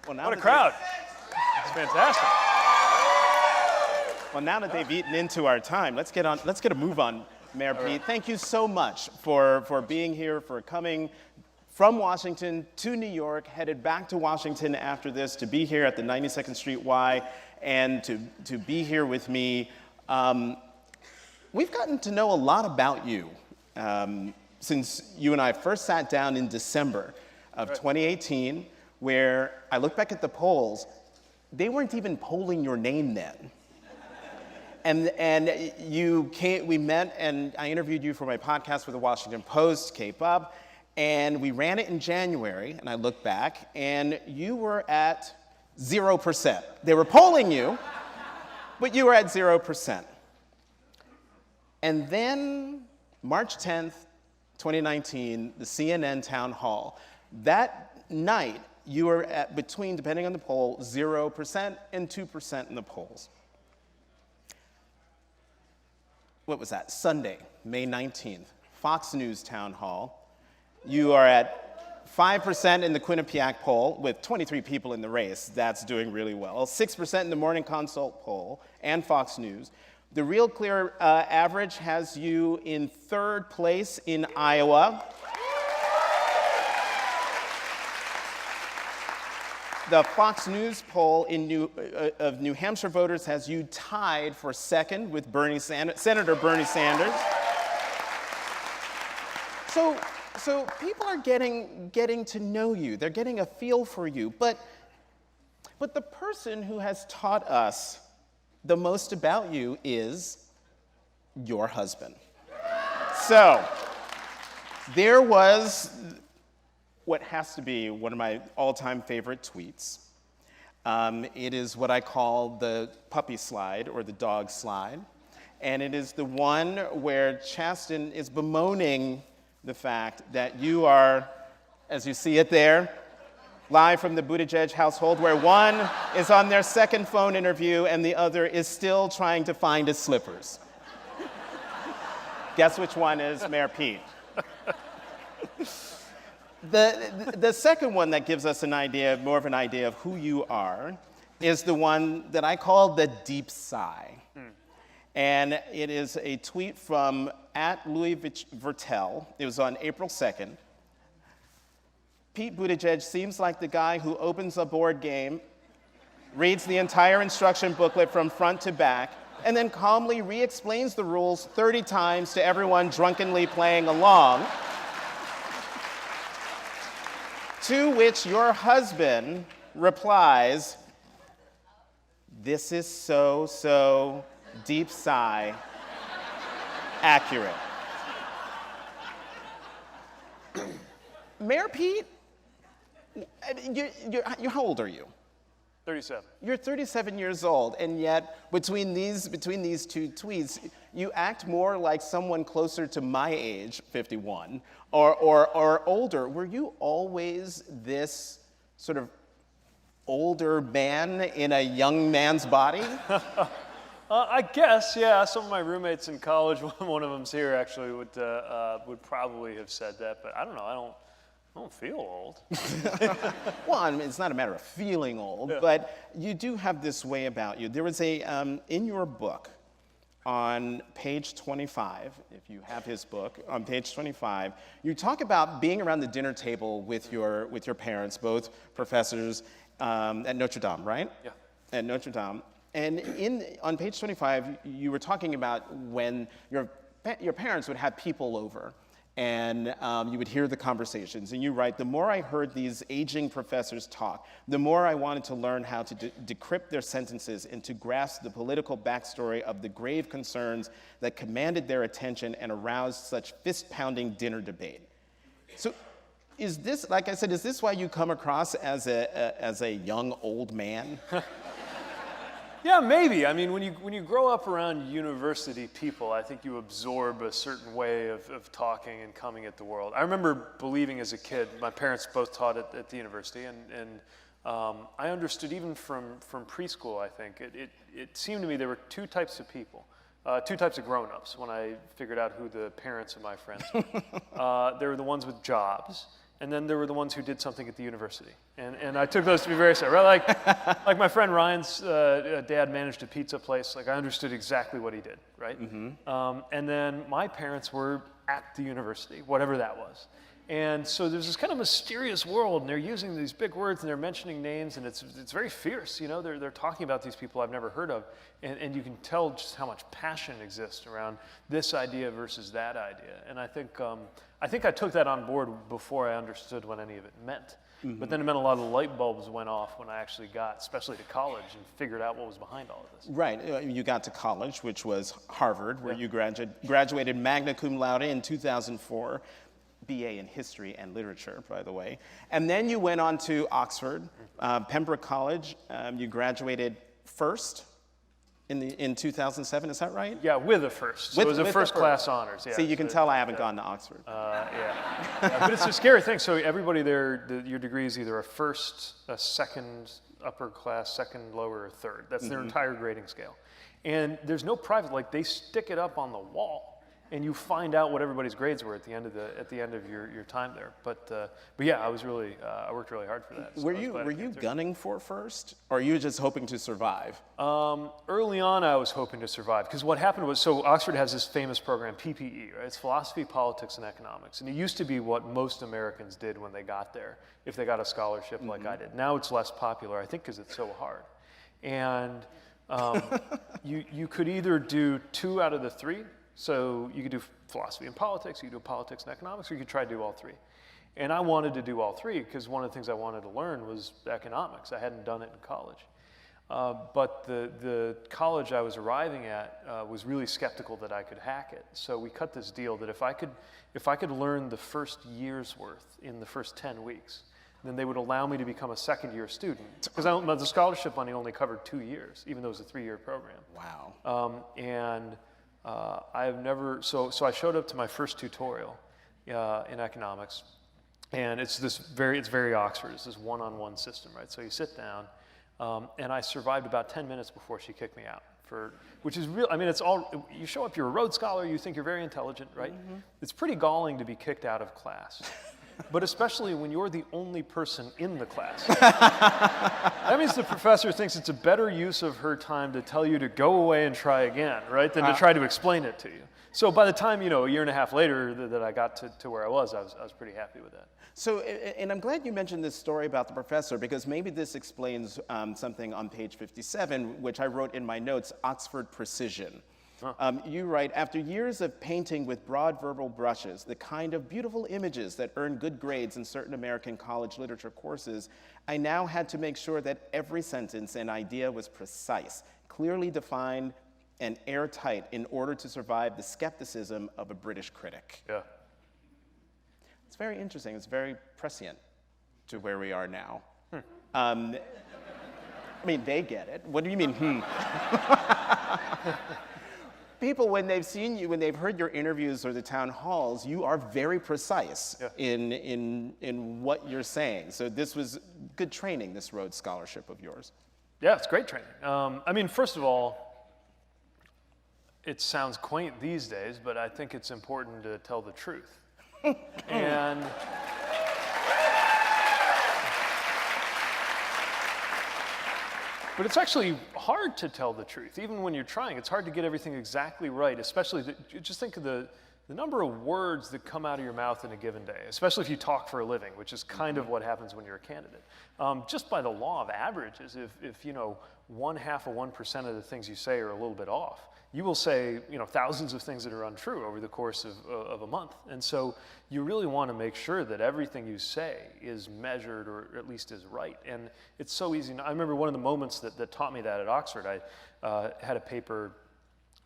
Well, now What a that crowd. It's fantastic. Well, now that they've eaten into our time, let's get a move on, Mayor Pete. Thank you so much for being here, for coming from Washington to New York, headed back to Washington after this to be here at the 92nd Street Y and to be here with me. We've gotten to know a lot about you since you and I first sat down in December of 2018, where I look back at the polls, they weren't even polling your name then. And we met, and I interviewed you for my podcast with the Washington Post, Capehart, and we ran it in January, and I look back, and you were at 0%. They were polling you, but you were at 0%. And then March 10th, 2019, the CNN town hall. That night, you were at between, depending on the poll, 0% and 2% in the polls. What was that? Sunday, May 19th, Fox News town hall. You are at 5% in the Quinnipiac poll with 23 people in the race. That's doing really well. 6% in the Morning Consult poll and Fox News. The Real Clear average has you in third place in Iowa. The Fox News poll of New Hampshire voters has you tied for second with Senator Bernie Sanders. So people are getting to know you. They're getting a feel for you. But the person who has taught us the most about you is your husband. So there was what has to be one of my all-time favorite tweets. It is what I call the puppy slide or the dog slide. And it is the one where Chasten is bemoaning the fact that you are, as you see it there, live from the Buttigieg household, where one is on their second phone interview and the other is still trying to find his slippers. Guess which one is Mayor Pete? The second one that gives us more of an idea of who you are is the one that I call the deep sigh. And it is a tweet from @Louis Vertel. It was on April 2nd. Pete Buttigieg seems like the guy who opens a board game, reads the entire instruction booklet from front to back, and then calmly re-explains the rules 30 times to everyone drunkenly playing along. To which your husband replies, "This is so deep sigh accurate." Mayor Pete, how old are you? 37. You're 37 years old, and yet between these two tweets, you act more like someone closer to my age, 51, or older. Were you always this sort of older man in a young man's body? I guess, yeah. Some of my roommates in college, one of them's here actually, would probably have said that, but I don't know. I don't feel old. Well, I mean, it's not a matter of feeling old, but you do have this way about you. There was in your book, on page 25, if you have his book, on page 25, you talk about being around the dinner table with your parents, both professors at Notre Dame, right? Yeah. At Notre Dame. And on page 25, you were talking about when your parents would have people over, and you would hear the conversations. And you write, "The more I heard these aging professors talk, the more I wanted to learn how to decrypt their sentences and to grasp the political backstory of the grave concerns that commanded their attention and aroused such fist-pounding dinner debate." So is this, like I said, is this why you come across as a young old man? Yeah, maybe. I mean, when you grow up around university people, I think you absorb a certain way of talking and coming at the world. I remember believing as a kid, my parents both taught at the university, and I understood even from preschool, I think, it seemed to me there were two types of people, two types of grown-ups when I figured out who the parents of my friends were. There were the ones with jobs, and then there were the ones who did something at the university. And I took those to be very serious, right? Like my friend Ryan's dad managed a pizza place. Like I understood exactly what he did, right? And then my parents were at the university, whatever that was. And so there's this kind of mysterious world, and they're using these big words, and they're mentioning names, and it's very fierce. You know, they're talking about these people I've never heard of, and you can tell just how much passion exists around this idea versus that idea. And I think I took that on board before I understood what any of it meant. But then it meant a lot of light bulbs went off when I actually got, especially to college, and figured out what was behind all of this. Right. You got to college, which was Harvard, where you graduated magna cum laude in 2004. BA in History and Literature, by the way. And then you went on to Oxford, Pembroke College. You graduated first in 2007, is that right? Yeah, with a first. So it was a first class honors. Yeah. See, you can tell I haven't gone to Oxford. But it's a scary thing. So everybody there, your degree is either a first, a second upper class, second lower, or third. That's their entire grading scale. And there's no private, like they stick it up on the wall. And you find out what everybody's grades were at the end of your time there. But yeah, I worked really hard for that. So were you gunning for first, or are you just hoping to survive? Early on, I was hoping to survive because what happened was, so Oxford has this famous program, PPE, right? It's philosophy, politics, and economics, and it used to be what most Americans did when they got there, if they got a scholarship like I did. Now it's less popular, I think, because it's so hard, and you could either do 2 out of the 3. So you could do philosophy and politics, you could do politics and economics, or you could try to do all 3. And I wanted to do all 3 because one of the things I wanted to learn was economics. I hadn't done it in college. But the college I was arriving at was really skeptical that I could hack it. So we cut this deal that if I could learn the first year's worth in the first 10 weeks, then they would allow me to become a second-year student. Because the scholarship money only covered 2 years, even though it was a 3-year program. Wow. I've never, so I showed up to my first tutorial in economics, and it's very Oxford. It's this one-on-one system, right? So you sit down, and I survived about 10 minutes before she kicked me out. Which is real. I mean, it's all, you show up, you're a Rhodes Scholar, you think you're very intelligent, right? It's pretty galling to be kicked out of class. But especially when you're the only person in the class. That means the professor thinks it's a better use of her time to tell you to go away and try again, right, than to try to explain it to you. So by the time, a year and a half later that I got to where I was pretty happy with that. So, and I'm glad you mentioned this story about the professor, because maybe this explains something on page 57, which I wrote in my notes, Oxford precision. You write, after years of painting with broad verbal brushes, the kind of beautiful images that earn good grades in certain American college literature courses, I now had to make sure that every sentence and idea was precise, clearly defined, and airtight in order to survive the skepticism of a British critic. Yeah. It's very interesting. It's very prescient to where we are now. I mean, they get it. What do you mean, People, when they've seen you, when they've heard your interviews or the town halls, you are very precise in what you're saying. So this was good training, this Rhodes Scholarship of yours. Yeah, it's great training. I mean, first of all, it sounds quaint these days, but I think it's important to tell the truth. And but it's actually hard to tell the truth. Even when you're trying, it's hard to get everything exactly right, especially, just think of the number of words that come out of your mouth in a given day, especially if you talk for a living, which is kind of what happens when you're a candidate. Just by the law of averages, if 1/2 of 1% of the things you say are a little bit off, you will say thousands of things that are untrue over the course of a month. And so you really want to make sure that everything you say is measured, or at least is right. And it's so easy. I remember one of the moments that taught me that at Oxford. I had a paper,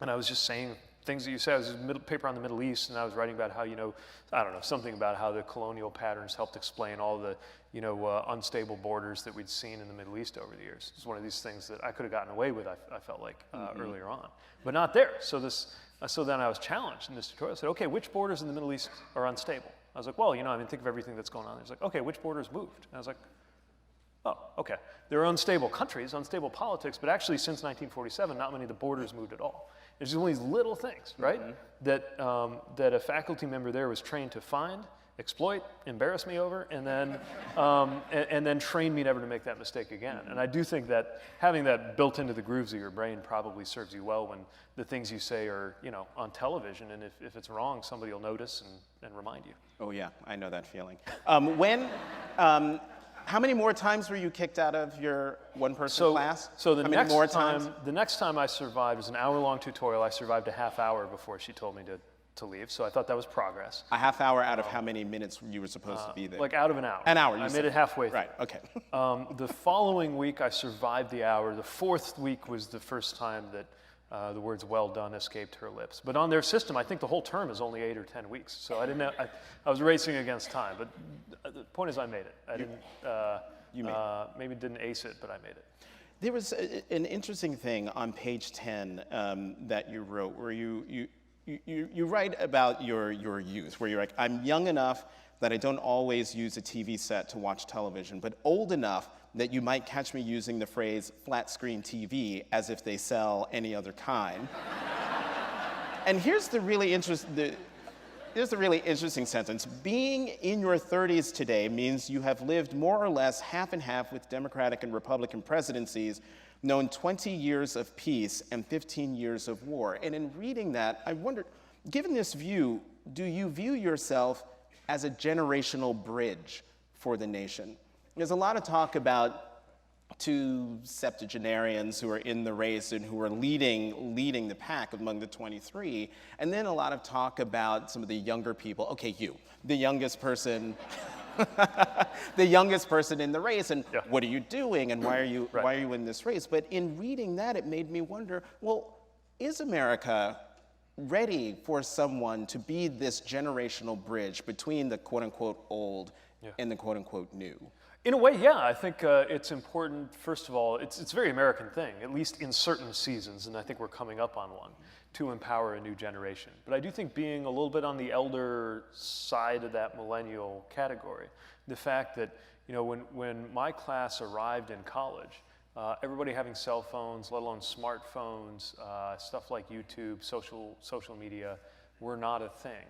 and I was just saying things that you said. It was a paper on the Middle East, and I was writing about how, something about how the colonial patterns helped explain all the, unstable borders that we'd seen in the Middle East over the years. It's one of these things that I could have gotten away with, I felt like, earlier on, but not there. So then I was challenged in this tutorial. I said, okay, which borders in the Middle East are unstable? I was like, well, think of everything that's going on. It's like, okay, which borders moved? And I was like, oh, okay. There are unstable countries, unstable politics, but actually since 1947, not many of the borders moved at all. There's only these little things, right, that a faculty member there was trained to find, exploit, embarrass me over, and then train me never to make that mistake again. And I do think that having that built into the grooves of your brain probably serves you well when the things you say are, on television, and if it's wrong, somebody will notice and remind you. Oh yeah, I know that feeling. How many more times were you kicked out of your one-person class? So the How next many more time, times? the next time I survived was an hour-long tutorial. I survived a half hour before she told me to leave. So I thought that was progress. A half hour out of how many minutes you were supposed to be there? Like out of an hour. An hour. I made it halfway through. Right. Okay. The following week, I survived the hour. The fourth week was the first time that the words "well done" escaped her lips. But on their system, I think the whole term is only 8 or 10 weeks. So I didn't know, I was racing against time. But the point is I made it. I didn't, maybe didn't ace it, but I made it. There was an interesting thing on page 10 that you wrote where you write about your youth, where you're like, I'm young enough that I don't always use a TV set to watch television, but old enough that you might catch me using the phrase flat screen TV as if they sell any other kind. And here's the really interesting sentence. Being in your 30s today means you have lived more or less half and half with Democratic and Republican presidencies, known 20 years of peace and 15 years of war. And in reading that, I wondered, given this view, do you view yourself as a generational bridge for the nation? There's a lot of talk about two septuagenarians who are in the race and who are leading the pack among the 23, and then a lot of talk about some of the younger people. Okay, you, the youngest person, the youngest person in the race, and what are you doing, and why are you in this race? But in reading that, it made me wonder, well, is America ready for someone to be this generational bridge between the quote-unquote old and the quote-unquote new? In a way, yeah. I think it's important, first of all, it's a very American thing, at least in certain seasons, and I think we're coming up on one, to empower a new generation. But I do think being a little bit on the elder side of that millennial category, the fact that, when my class arrived in college, everybody having cell phones, let alone smartphones, stuff like YouTube, social media, were not a thing.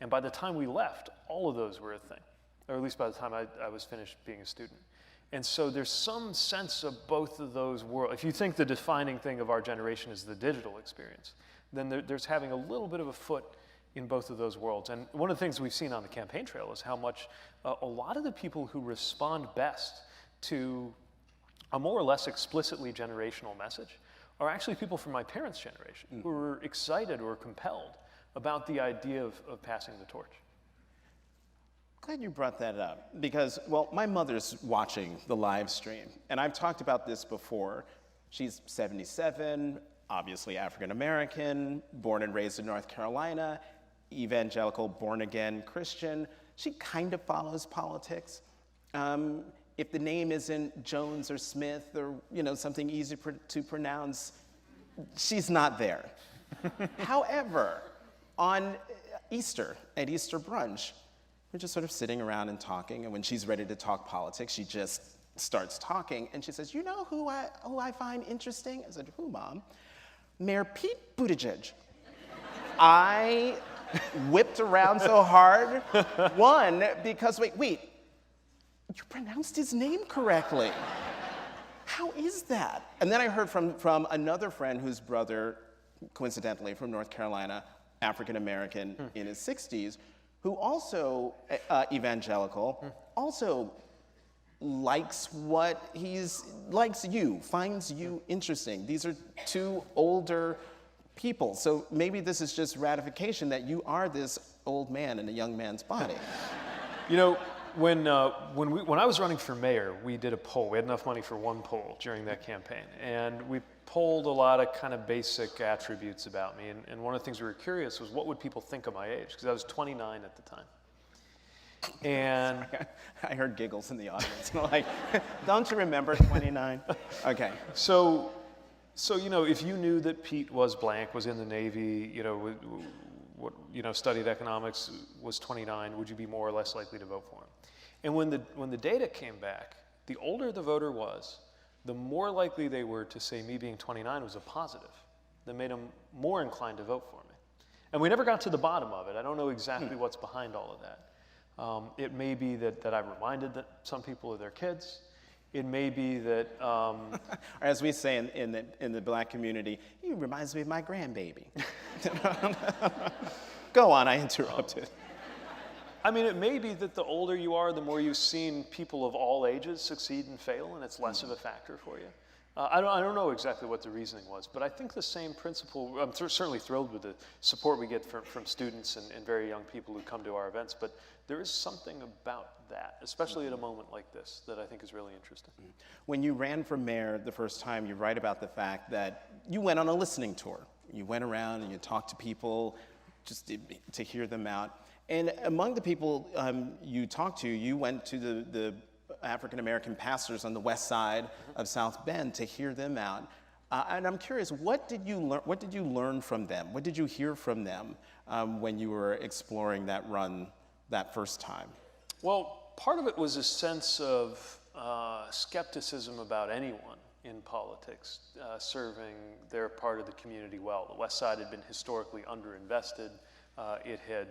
And by the time we left, all of those were a thing. Or at least by the time I was finished being a student. And so there's some sense of both of those worlds. If you think the defining thing of our generation is the digital experience, then there's having a little bit of a foot in both of those worlds. And one of the things we've seen on the campaign trail is how much a lot of the people who respond best to a more or less explicitly generational message are actually people from my parents' generation who are excited or compelled about the idea of passing the torch. Glad you brought that up because, well, my mother's watching the live stream, and I've talked about this before. She's 77, obviously African American, born and raised in North Carolina, evangelical, born-again Christian. She kind of follows politics. If the name isn't Jones or Smith or something easy to pronounce, she's not there. However, on Easter, at Easter brunch, we're just sort of sitting around and talking, and when she's ready to talk politics, she just starts talking, and she says, "You know who I find interesting?" I said, "Who, Mom?" "Mayor Pete Buttigieg." I whipped around so hard. One, because wait, you pronounced his name correctly. How is that? And then I heard from another friend whose brother, coincidentally from North Carolina, African American in his 60s, who also evangelical, also likes you, finds you interesting. These are two older people. So maybe this is just ratification that you are this old man in a young man's body. When I was running for mayor, we did a poll. We had enough money for one poll during that campaign. And we polled a lot of kind of basic attributes about me. And one of the things we were curious was what would people think of my age? Because I was 29 at the time. And I heard giggles in the audience. And I'm like, don't you remember 29? Okay. So if you knew that Pete was blank, was in the Navy, studied economics, was 29, would you be more or less likely to vote for him? And when the data came back, the older the voter was, the more likely they were to say me being 29 was a positive. That made them more inclined to vote for me. And we never got to the bottom of it. I don't know exactly what's behind all of that. It may be that I've reminded some people of their kids. It may be that, Or as we say in the black community, he reminds me of my grandbaby. Go on, I interrupted. I mean, it may be that the older you are, the more you've seen people of all ages succeed and fail, and it's less of a factor for you. I don't know exactly what the reasoning was, but I think the same principle, I'm certainly thrilled with the support we get from students and very young people who come to our events, but there is something about that, especially at a moment like this, that I think is really interesting. When you ran for mayor the first time, you write about the fact that you went on a listening tour. You went around and you talked to people just to hear them out. And among the people you talked to, you went to the African-American pastors on the west side of South Bend to hear them out. And I'm curious, what did you learn from them? What did you hear from them when you were exploring that run that first time? Well, part of it was a sense of skepticism about anyone in politics serving their part of the community well. The west side had been historically underinvested. It had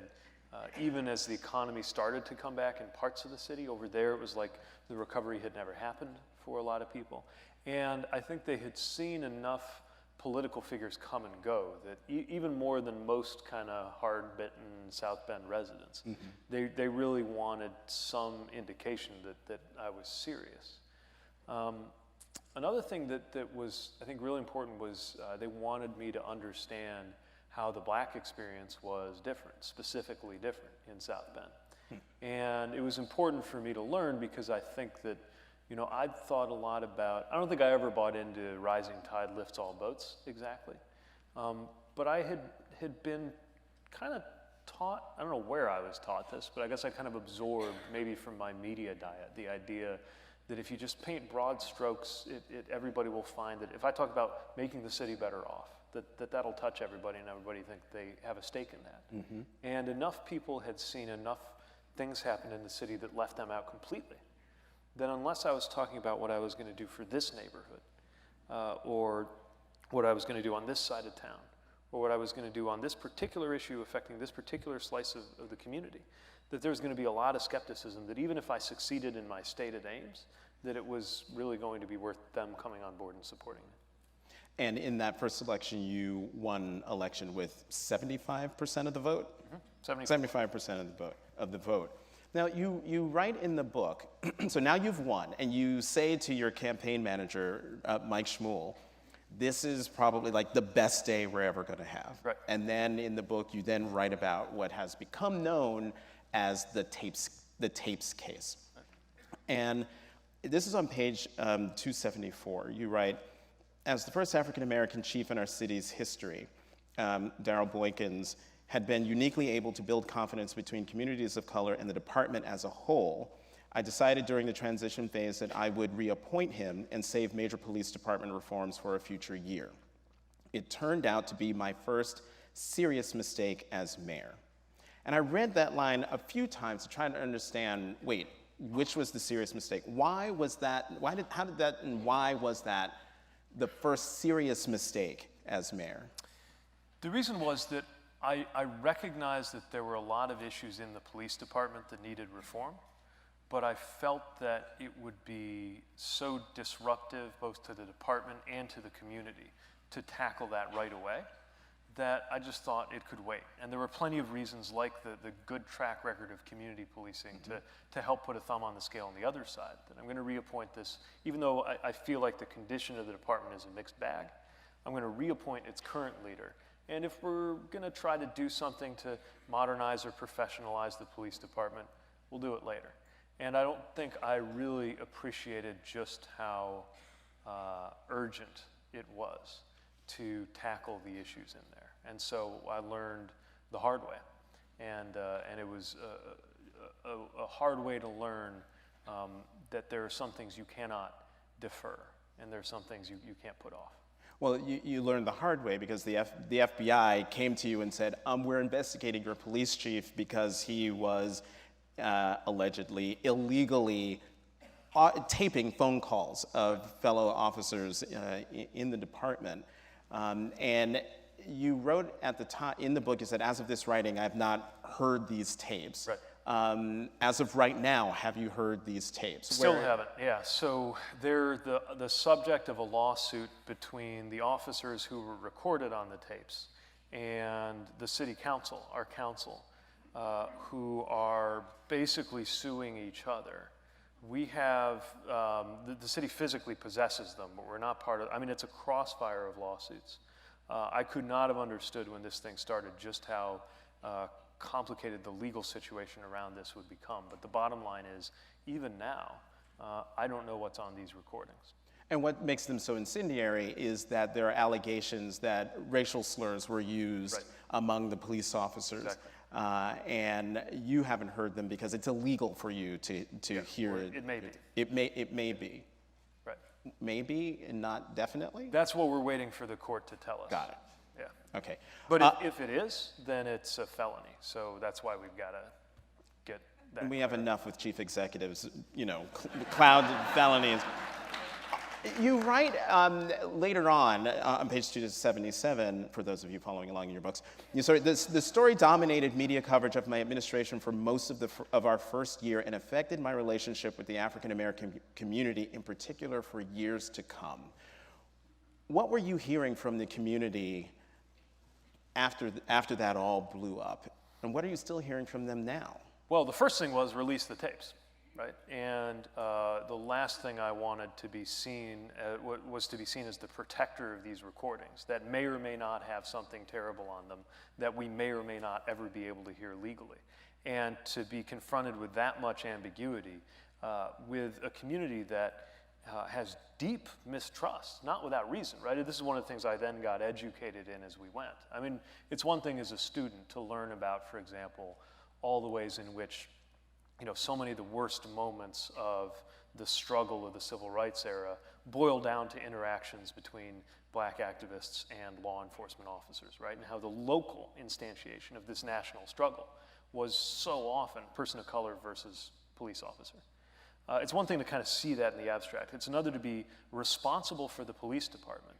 even as the economy started to come back in parts of the city, over there it was like the recovery had never happened for a lot of people. And I think they had seen enough political figures come and go that even more than most kind of hard-bitten South Bend residents, they really wanted some indication that I was serious. Another thing that was, I think, really important was they wanted me to understand how the black experience was different, specifically different in South Bend. And it was important for me to learn because I think that, I'd thought a lot about, I don't think I ever bought into rising tide lifts all boats exactly. But I had been kind of taught, I don't know where I was taught this, but I guess I kind of absorbed maybe from my media diet, the idea that if you just paint broad strokes, everybody will find that if I talk about making the city better off, that'll touch everybody and everybody think they have a stake in that. And enough people had seen enough things happen in the city that left them out completely, that unless I was talking about what I was going to do for this neighborhood, or what I was going to do on this side of town, or what I was going to do on this particular issue affecting this particular slice of the community, that there was going to be a lot of skepticism that even if I succeeded in my stated aims, that it was really going to be worth them coming on board and supporting me. And in that first election, you won election with 75% of the vote? 75% of the vote. Now, you write in the book, so now you've won, and you say to your campaign manager, Mike Schmuel, this is probably like the best day we're ever going to have. Right. And then in the book, you then write about what has become known as the tapes case. Right. And this is on page 274. You write, as the first African-American chief in our city's history, Darrell Boykins had been uniquely able to build confidence between communities of color and the department as a whole. I decided during the transition phase that I would reappoint him and save major police department reforms for a future year. It turned out to be my first serious mistake as mayor. And I read that line a few times to try to understand, wait, which was the serious mistake? Why was that, how did that, and why was that the first serious mistake as mayor? The reason was that I recognized that there were a lot of issues in the police department that needed reform, but I felt that it would be so disruptive both to the department and to the community to tackle that right away that I just thought it could wait. And there were plenty of reasons, like the good track record of community policing, to help put a thumb on the scale on the other side, that I'm going to reappoint this, even though I feel like the condition of the department is a mixed bag, I'm going to reappoint its current leader. And if we're going to try to do something to modernize or professionalize the police department, we'll do it later. And I don't think I really appreciated just how urgent it was to tackle the issues in there. And so I learned the hard way. And it was a hard way to learn that there are some things you cannot defer, and there are some things you can't put off. Well, you learned the hard way because the FBI came to you and said, we're investigating your police chief because he was allegedly illegally taping phone calls of fellow officers in the department. And you wrote at the time in the book, you said, as of this writing, I have not heard these tapes. Right. As of right now, have you heard these tapes? Still haven't, yeah. So they're the subject of a lawsuit between the officers who were recorded on the tapes and the city council, our council, who are basically suing each other. We have, the city physically possesses them, but we're not part of, I mean, it's a crossfire of lawsuits. I could not have understood when this thing started just how complicated the legal situation around this would become. But the bottom line is, even now, I don't know what's on these recordings. And what makes them so incendiary is that there are allegations that racial slurs were used among the police officers. Exactly. And you haven't heard them because it's illegal for you to hear it. It may be. It may be. Right. Maybe and not definitely? That's what we're waiting for the court to tell us. Got it. Yeah. Okay. But if it is, then it's a felony. So that's why we've got to get that. We have enough with chief executives, cloud felonies. You write later on page 277, for those of you following along in your books, the story dominated media coverage of my administration for most of our first year and affected my relationship with the African American community, in particular for years to come. What were you hearing from the community after that all blew up? And what are you still hearing from them now? Well, the first thing was release the tapes. Right, and the last thing I wanted to be seen was to be seen as the protector of these recordings that may or may not have something terrible on them that we may or may not ever be able to hear legally, and to be confronted with that much ambiguity with a community that has deep mistrust, not without reason. Right, this is one of the things I then got educated in as we went. I mean, it's one thing as a student to learn about, for example, all the ways in which so many of the worst moments of the struggle of the civil rights era boil down to interactions between black activists and law enforcement officers, right? And how the local instantiation of this national struggle was so often person of color versus police officer. It's one thing to kind of see that in the abstract. It's another to be responsible for the police department,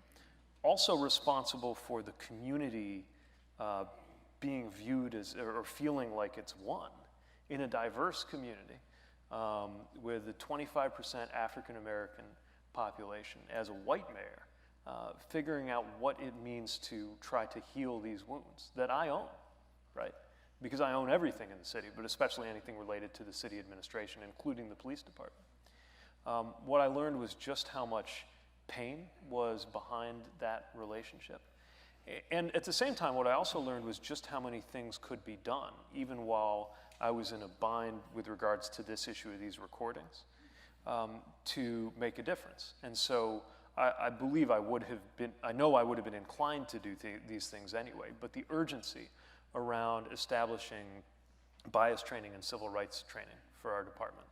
also responsible for the community being viewed as, or feeling like it's one. In a diverse community with a 25% African American population, as a white mayor, figuring out what it means to try to heal these wounds that I own, right? Because I own everything in the city, but especially anything related to the city administration, including the police department. What I learned was just how much pain was behind that relationship. And at the same time, what I also learned was just how many things could be done, even while I was in a bind with regards to this issue of these recordings, to make a difference. And so I believe I know I would have been inclined to do these things anyway, but the urgency around establishing bias training and civil rights training for our department,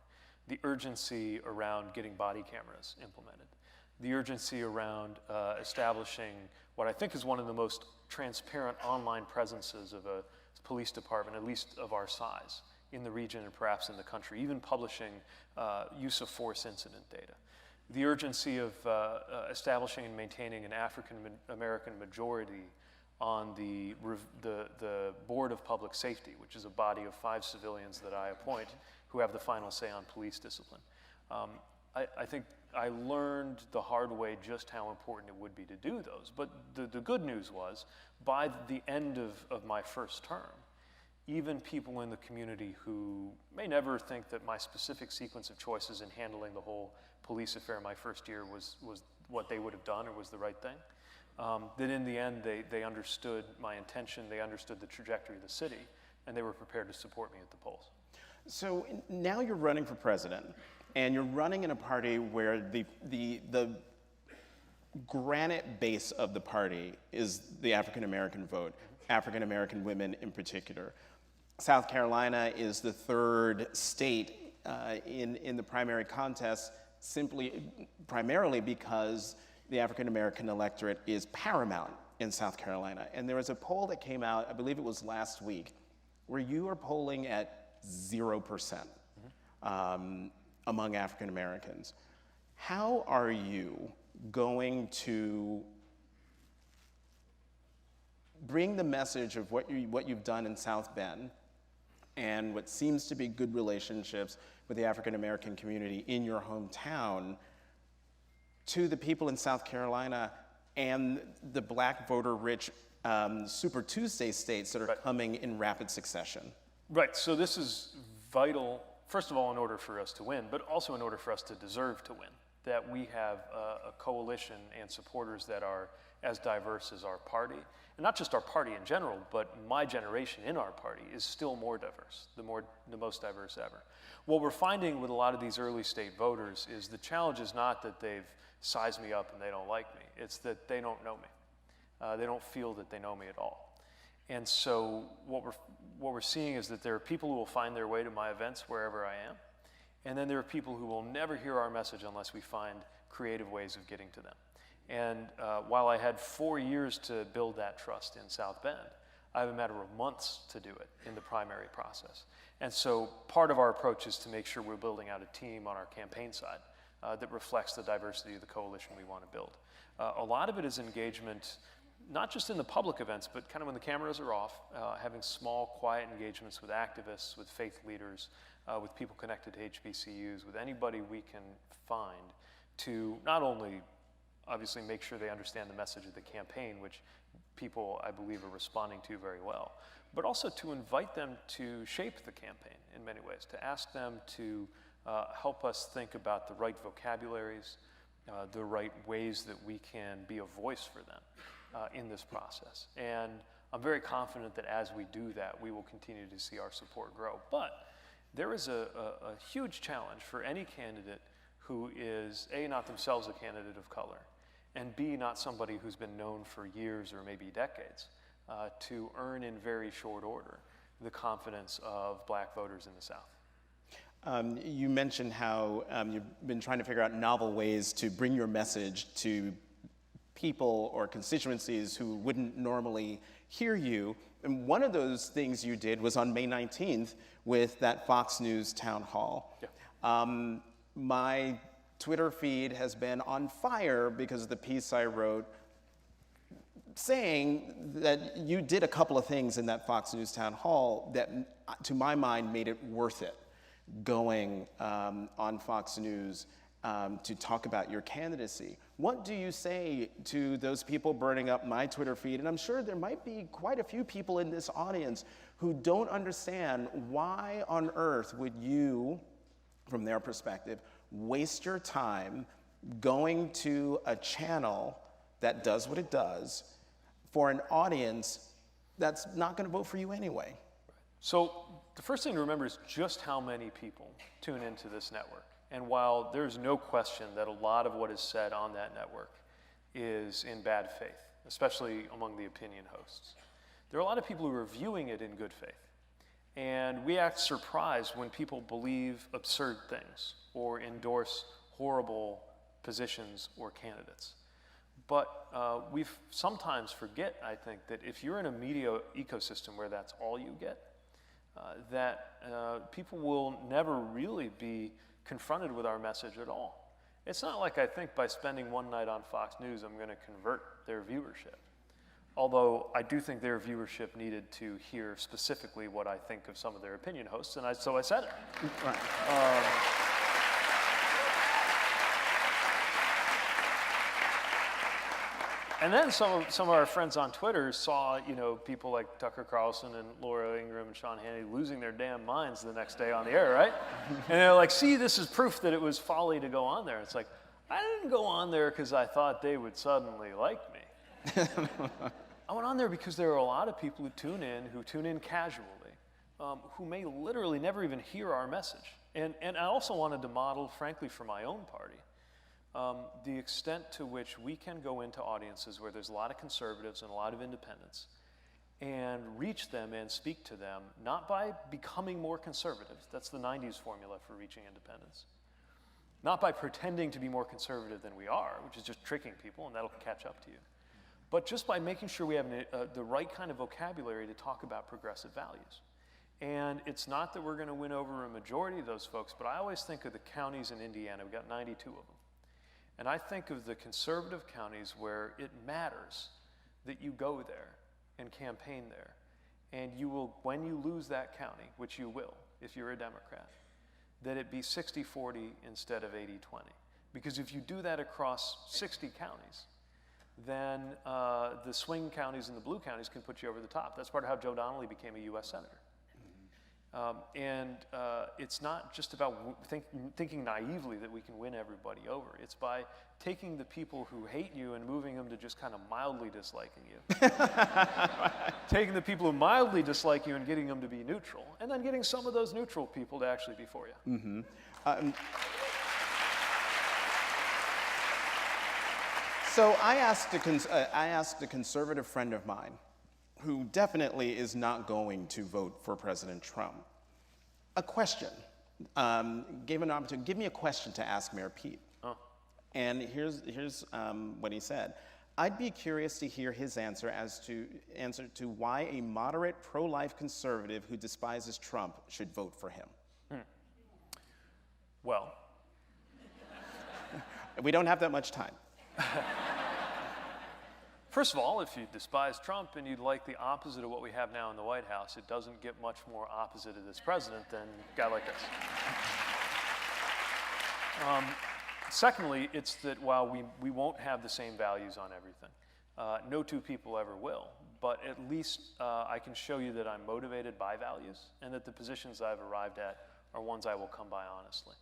the urgency around getting body cameras implemented, the urgency around establishing what I think is one of the most transparent online presences of a police department, at least of our size, in the region and perhaps in the country, even publishing use of force incident data. The urgency of establishing and maintaining an African American majority on the Board of Public Safety, which is a body of 5 civilians that I appoint who have the final say on police discipline. I think I learned the hard way just how important it would be to do those. But the good news was, by the end of my first term, even people in the community who may never think that my specific sequence of choices in handling the whole police affair my first year was what they would have done or was the right thing, that in the end they understood my intention, they understood the trajectory of the city, and they were prepared to support me at the polls. So now you're running for president, and you're running in a party where the granite base of the party is the African American vote, African American women in particular. South Carolina is the 3rd state in the primary contest, primarily because the African American electorate is paramount in South Carolina. And there was a poll that came out, I believe it was last week, where you are polling at 0% among African Americans. How are you going to bring the message of what you've done in South Bend and what seems to be good relationships with the African American community in your hometown to the people in South Carolina and the black voter-rich Super Tuesday states that are coming in rapid succession? Right, so this is vital, first of all, in order for us to win, but also in order for us to deserve to win, that we have a coalition and supporters that are as diverse as our party. And not just our party in general, but my generation in our party is still more diverse, the most diverse ever. What we're finding with a lot of these early state voters is the challenge is not that they've sized me up and they don't like me, it's that they don't know me. They don't feel that they know me at all. And so what we're seeing is that there are people who will find their way to my events wherever I am, and then there are people who will never hear our message unless we find creative ways of getting to them. And while I had 4 years to build that trust in South Bend, I have a matter of months to do it in the primary process. And so part of our approach is to make sure we're building out a team on our campaign side that reflects the diversity of the coalition we want to build. A lot of it is engagement, not just in the public events, but kind of when the cameras are off, having small, quiet engagements with activists, with faith leaders, with people connected to HBCUs, with anybody we can find to not only obviously make sure they understand the message of the campaign, which people, I believe, are responding to very well, but also to invite them to shape the campaign in many ways, to ask them to help us think about the right vocabularies, the right ways that we can be a voice for them in this process. And I'm very confident that as we do that, we will continue to see our support grow. But there is a huge challenge for any candidate who is, A, not themselves a candidate of color, and B, not somebody who's been known for years or maybe decades, to earn in very short order the confidence of black voters in the South. You mentioned how you've been trying to figure out novel ways to bring your message to people or constituencies who wouldn't normally hear you. And one of those things you did was on May 19th with that Fox News town hall. Yeah. My Twitter feed has been on fire because of the piece I wrote saying that you did a couple of things in that Fox News town hall that, to my mind, made it worth it going on Fox News to talk about your candidacy. What do you say to those people burning up my Twitter feed? And I'm sure there might be quite a few people in this audience who don't understand why on earth would you, from their perspective, waste your time going to a channel that does what it does for an audience that's not going to vote for you anyway. So the first thing to remember is just how many people tune into this network. And while there's no question that a lot of what is said on that network is in bad faith, especially among the opinion hosts, there are a lot of people who are viewing it in good faith. And we act surprised when people believe absurd things or endorse horrible positions or candidates. But we sometimes forget, I think, that if you're in a media ecosystem where that's all you get, that people will never really be confronted with our message at all. It's not like I think by spending one night on Fox News, I'm going to convert their viewership. Although I do think their viewership needed to hear specifically what I think of some of their opinion hosts, and so I said it. Right. And then some of our friends on Twitter saw, people like Tucker Carlson and Laura Ingraham and Sean Hannity losing their damn minds the next day on the air, right? And they're like, see, this is proof that it was folly to go on there. It's like, I didn't go on there because I thought they would suddenly like me. I went on there because there are a lot of people who tune in casually, who may literally never even hear our message. And I also wanted to model, frankly, for my own party, the extent to which we can go into audiences where there's a lot of conservatives and a lot of independents and reach them and speak to them, not by becoming more conservative. That's the 90s formula for reaching independents. Not by pretending to be more conservative than we are, which is just tricking people, and that'll catch up to you. But just by making sure we have the right kind of vocabulary to talk about progressive values. And it's not that we're going to win over a majority of those folks, but I always think of the counties in Indiana. We've got 92 of them. And I think of the conservative counties where it matters that you go there and campaign there and you will, when you lose that county, which you will if you're a Democrat, that it be 60-40 instead of 80-20. Because if you do that across 60 counties, then the swing counties and the blue counties can put you over the top. That's part of how Joe Donnelly became a U.S. Senator. It's not just about thinking naively that we can win everybody over. It's by taking the people who hate you and moving them to just kind of mildly disliking you. Taking the people who mildly dislike you and getting them to be neutral. And then getting some of those neutral people to actually be for you. Mm-hmm. So I asked a conservative friend of mine, who definitely is not going to vote for President Trump, a question. Gave an opportunity, give me a question to ask Mayor Pete. Oh. And here's what he said. I'd be curious to hear his answer to why a moderate pro-life conservative who despises Trump should vote for him. Well. We don't have that much time. First of all, if you despise Trump and you'd like the opposite of what we have now in the White House, it doesn't get much more opposite of this president than a guy like this. Secondly, it's that while we won't have the same values on everything, no two people ever will, but at least I can show you that I'm motivated by values and that the positions I've arrived at are ones I will come by honestly.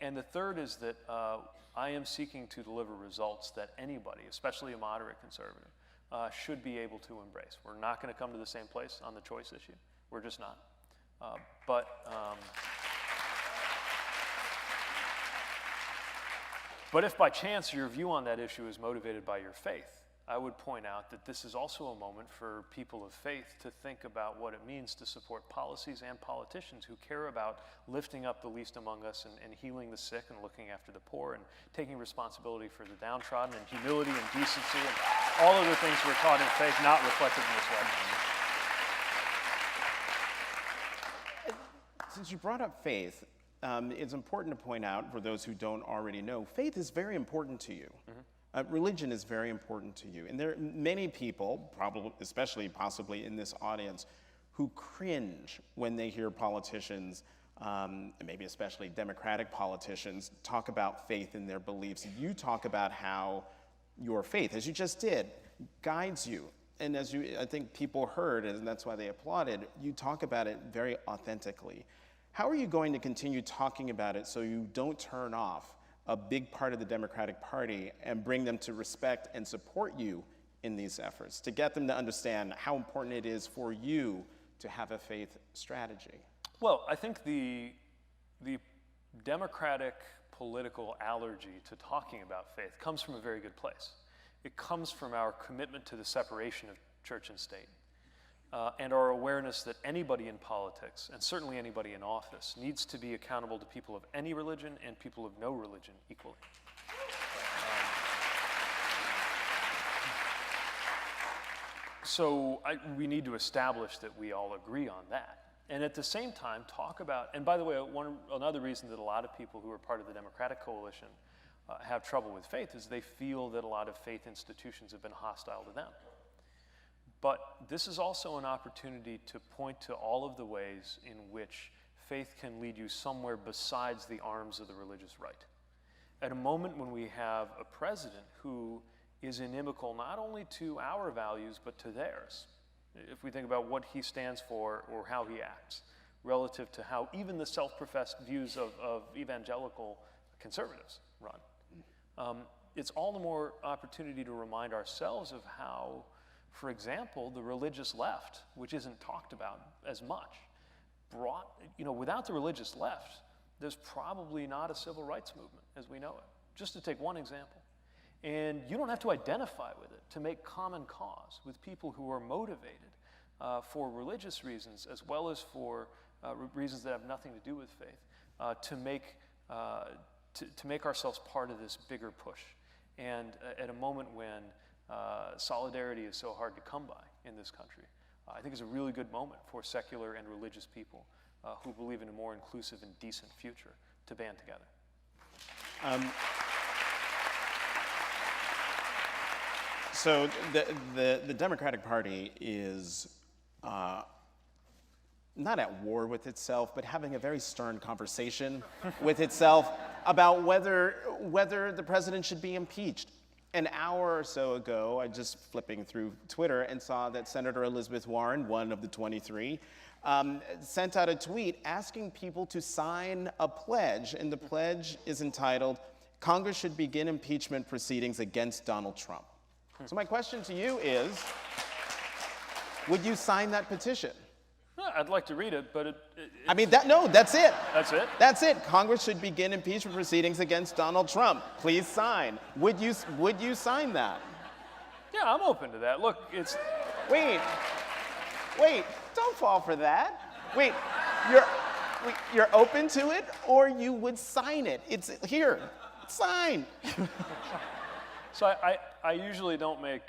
And the third is that I am seeking to deliver results that anybody, especially a moderate conservative, should be able to embrace. We're not going to come to the same place on the choice issue. We're just not. But if by chance your view on that issue is motivated by your faith, I would point out that this is also a moment for people of faith to think about what it means to support policies and politicians who care about lifting up the least among us and healing the sick and looking after the poor and taking responsibility for the downtrodden and humility and decency and all of the things we're taught in faith not reflected in this way. Since you brought up faith, it's important to point out, for those who don't already know, faith is very important to you. Mm-hmm. Religion is very important to you. And there are many people, probably, especially possibly in this audience, who cringe when they hear politicians, maybe especially Democratic politicians, talk about faith and their beliefs. You talk about how your faith, as you just did, guides you. And as I think people heard, and that's why they applauded, you talk about it very authentically. How are you going to continue talking about it so you don't turn off a big part of the Democratic Party and bring them to respect and support you in these efforts, to get them to understand how important it is for you to have a faith strategy? Well, I think the Democratic political allergy to talking about faith comes from a very good place. It comes from our commitment to the separation of church and state. And our awareness that anybody in politics, and certainly anybody in office, needs to be accountable to people of any religion and people of no religion equally. So we need to establish that we all agree on that. And at the same time, talk about, and by the way, another reason that a lot of people who are part of the Democratic coalition have trouble with faith is they feel that a lot of faith institutions have been hostile to them. But this is also an opportunity to point to all of the ways in which faith can lead you somewhere besides the arms of the religious right. At a moment when we have a president who is inimical not only to our values, but to theirs, if we think about what he stands for or how he acts, relative to how even the self-professed views of evangelical conservatives run. It's all the more opportunity to remind ourselves of how, for example, the religious left, which isn't talked about as much, without the religious left, there's probably not a civil rights movement as we know it, just to take one example. And you don't have to identify with it to make common cause with people who are motivated for religious reasons as well as for reasons that have nothing to do with faith, to make ourselves part of this bigger push. And at a moment when solidarity is so hard to come by in this country, I think it's a really good moment for secular and religious people who believe in a more inclusive and decent future to band together. So the Democratic Party is not at war with itself, but having a very stern conversation with itself about whether the president should be impeached. An hour or so ago, I just flipping through Twitter and saw that Senator Elizabeth Warren, one of the 23, sent out a tweet asking people to sign a pledge, and the pledge is entitled, "Congress should begin impeachment proceedings against Donald Trump." So my question to you is, would you sign that petition? I'd like to read it, but I mean, that's it. That's it? That's it. Congress should begin impeachment proceedings against Donald Trump. Please sign. Would you sign that? Yeah, I'm open to that. Look, it's... Wait, don't fall for that. Wait, you're open to it, or you would sign it? It's here, sign. So I usually don't make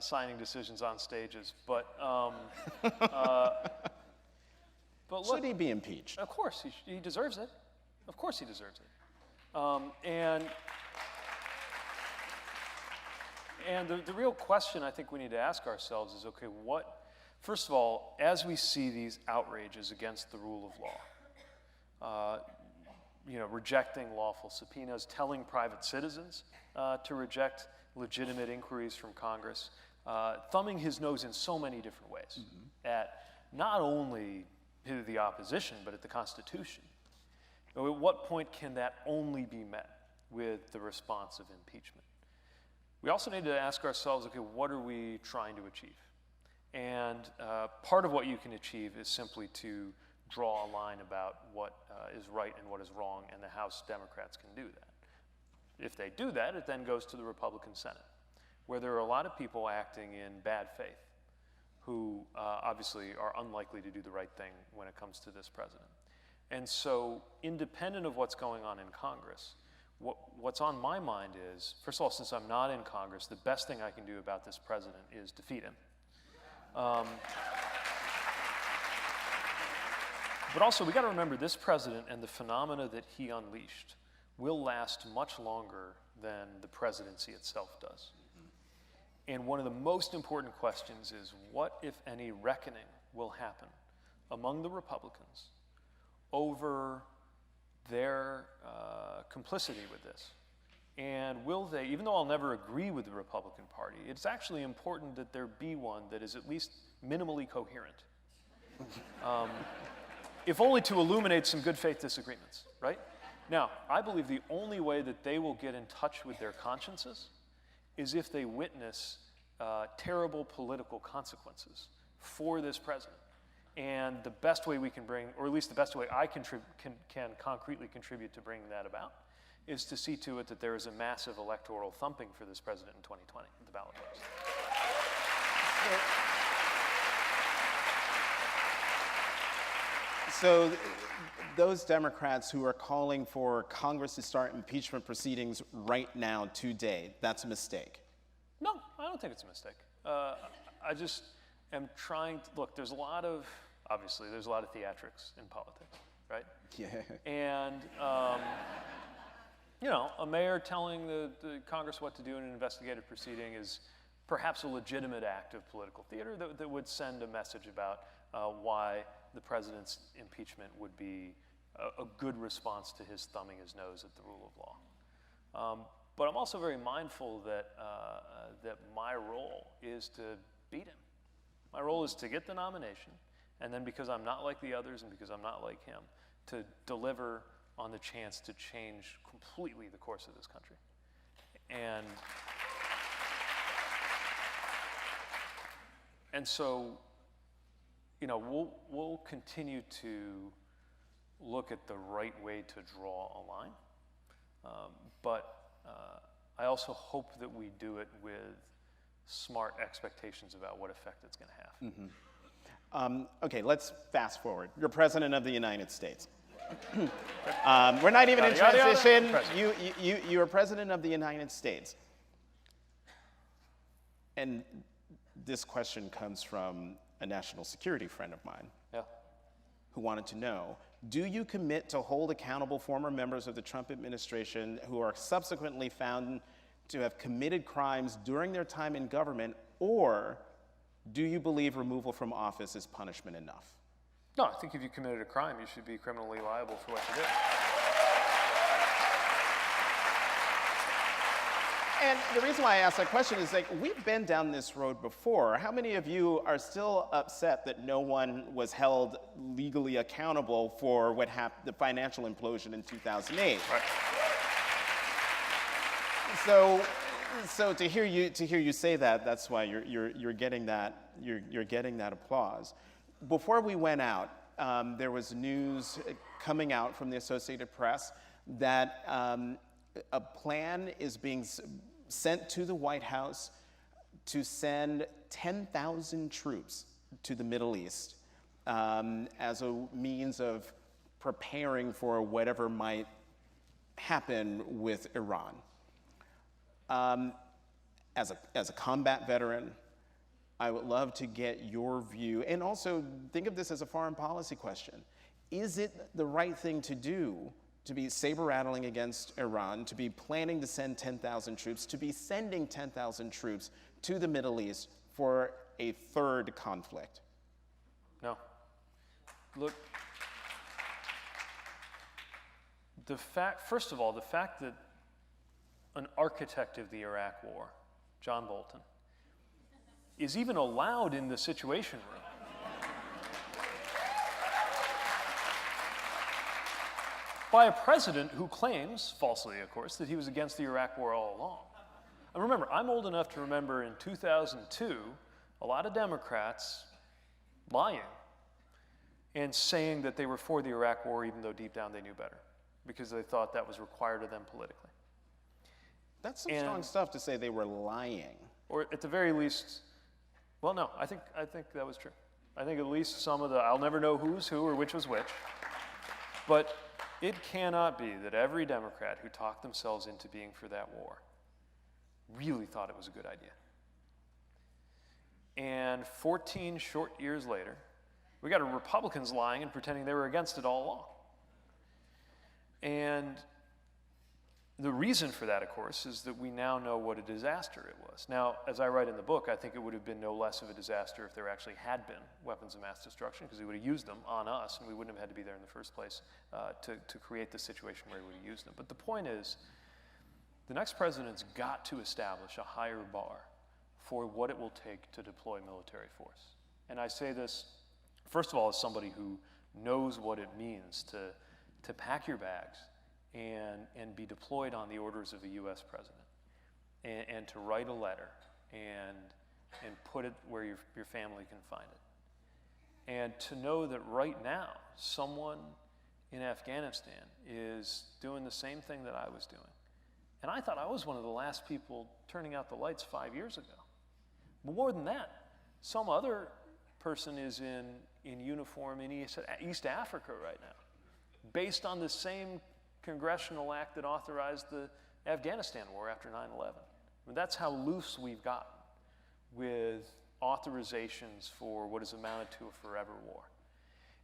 signing decisions on stages, but look, Should he be impeached? of course he deserves it. Of course he deserves it. And the real question I think we need to ask ourselves is, okay, first of all, as we see these outrages against the rule of law, rejecting lawful subpoenas, telling private citizens to reject legitimate inquiries from Congress, thumbing his nose in so many different ways at not only the opposition, but at the Constitution. At what point can that only be met with the response of impeachment? We also need to ask ourselves, okay, what are we trying to achieve? And part of what you can achieve is simply to draw a line about what is right and what is wrong, and the House Democrats can do that. If they do that, it then goes to the Republican Senate, where there are a lot of people acting in bad faith who obviously are unlikely to do the right thing when it comes to this president. And so, independent of what's going on in Congress, what's on my mind is, first of all, since I'm not in Congress, the best thing I can do about this president is defeat him. But also, we got to remember, this president and the phenomena that he unleashed will last much longer than the presidency itself does. And one of the most important questions is, what, if any, reckoning will happen among the Republicans over their complicity with this? And will they, even though I'll never agree with the Republican Party, it's actually important that there be one that is at least minimally coherent. If only to illuminate some good faith disagreements, right? Now, I believe the only way that they will get in touch with their consciences is if they witness terrible political consequences for this president. And the best way we can bring, or at least the best way I can concretely contribute to bringing that about, is to see to it that there is a massive electoral thumping for this president in 2020 at the ballot box. So those Democrats who are calling for Congress to start impeachment proceedings right now, today, that's a mistake. No, I don't think it's a mistake. I just am trying to, look, obviously there's a lot of theatrics in politics, right? Yeah. And, a mayor telling the Congress what to do in an investigative proceeding is perhaps a legitimate act of political theater that would send a message about why the president's impeachment would be a good response to his thumbing his nose at the rule of law. But I'm also very mindful that my role is to beat him. My role is to get the nomination, and then because I'm not like the others and because I'm not like him, to deliver on the chance to change completely the course of this country. And so, we'll continue to look at the right way to draw a line, but I also hope that we do it with smart expectations about what effect it's going to have. Mm-hmm. Okay, let's fast forward. You're president of the United States. We're not even in transition. You are president of the United States. And this question comes from a national security friend of mine. Yeah. Who wanted to know, do you commit to hold accountable former members of the Trump administration who are subsequently found to have committed crimes during their time in government, or do you believe removal from office is punishment enough? No, I think if you committed a crime, you should be criminally liable for what you did. And the reason why I ask that question is, like, we've been down this road before. How many of you are still upset that no one was held legally accountable for what happened, the financial implosion in 2008? Right. So to hear you say that, that's why you're getting that applause. Before we went out, there was news coming out from the Associated Press that a plan is being sent to the White House to send 10,000 troops to the Middle East as a means of preparing for whatever might happen with Iran. As a combat veteran, I would love to get your view, and also think of this as a foreign policy question. Is it the right thing to do to be saber-rattling against Iran, to be planning to send 10,000 troops, to be sending 10,000 troops to the Middle East for a third conflict? No. Look, first of all, the fact that an architect of the Iraq War, John Bolton, is even allowed in the Situation Room. By a president who claims, falsely of course, that he was against the Iraq War all along. And remember, I'm old enough to remember in 2002, a lot of Democrats lying and saying that they were for the Iraq War even though deep down they knew better because they thought that was required of them politically. That's some strong stuff to say they were lying. Or at the very least, well, no, I think that was true. I think at least some of I'll never know who's who or which was which, but it cannot be that every Democrat who talked themselves into being for that war really thought it was a good idea. And 14 short years later, we got Republicans lying and pretending they were against it all along. And the reason for that, of course, is that we now know what a disaster it was. Now, as I write in the book, I think it would have been no less of a disaster if there actually had been weapons of mass destruction, because he would have used them on us, and we wouldn't have had to be there in the first place to create the situation where he would have used them. But the point is, the next president's got to establish a higher bar for what it will take to deploy military force. And I say this, first of all, as somebody who knows what it means to pack your bags and be deployed on the orders of a U.S. president, and to write a letter and put it where your family can find it. And to know that right now, someone in Afghanistan is doing the same thing that I was doing. And I thought I was one of the last people turning out the lights 5 years ago. But more than that, some other person is in uniform in East Africa right now, based on the same congressional act that authorized the Afghanistan war after 9/11. I mean, that's how loose we've gotten with authorizations for what is amounted to a forever war.